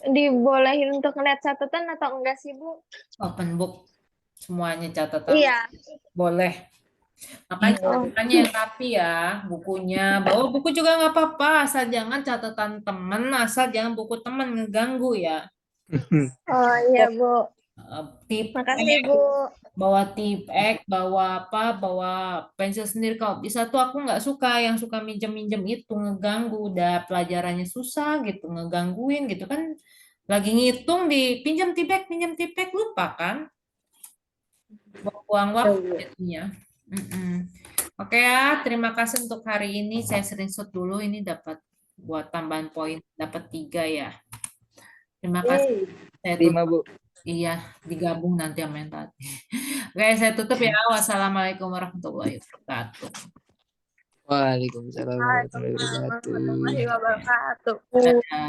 dibolehin untuk ngeliat catatan atau enggak sih, Bu? Open book semuanya catatan Iya. boleh. Makanya Oh. catatannya yang rapi ya, bukunya. Bawa buku juga nggak apa-apa, asal jangan catatan temen, asal jangan buku temen ngeganggu ya. Oh iya, Bu. Tip Makasih, Bu. bawa tip bawa apa, bawa pensil sendiri. Kalau bisa tuh aku nggak suka yang suka minjem-minjem itu ngeganggu, udah pelajarannya susah gitu, ngegangguin gitu kan. Lagi ngitung pinjam tipek lupa kan? Buang Ya, waktu Bu. jadinya. Oke ya, terima kasih untuk hari ini. Saya screenshot dulu ini dapat buat tambahan poin, dapat 3 ya. Terima kasih. Saya Terima tutup. Bu. Iya, digabung nanti sama yang tadi. Oke, saya tutup ya. Wassalamualaikum warahmatullahi wabarakatuh. Waalaikumsalam warahmatullahi wabarakatuh. Warahmatullahi wabarakatuh. Dadah.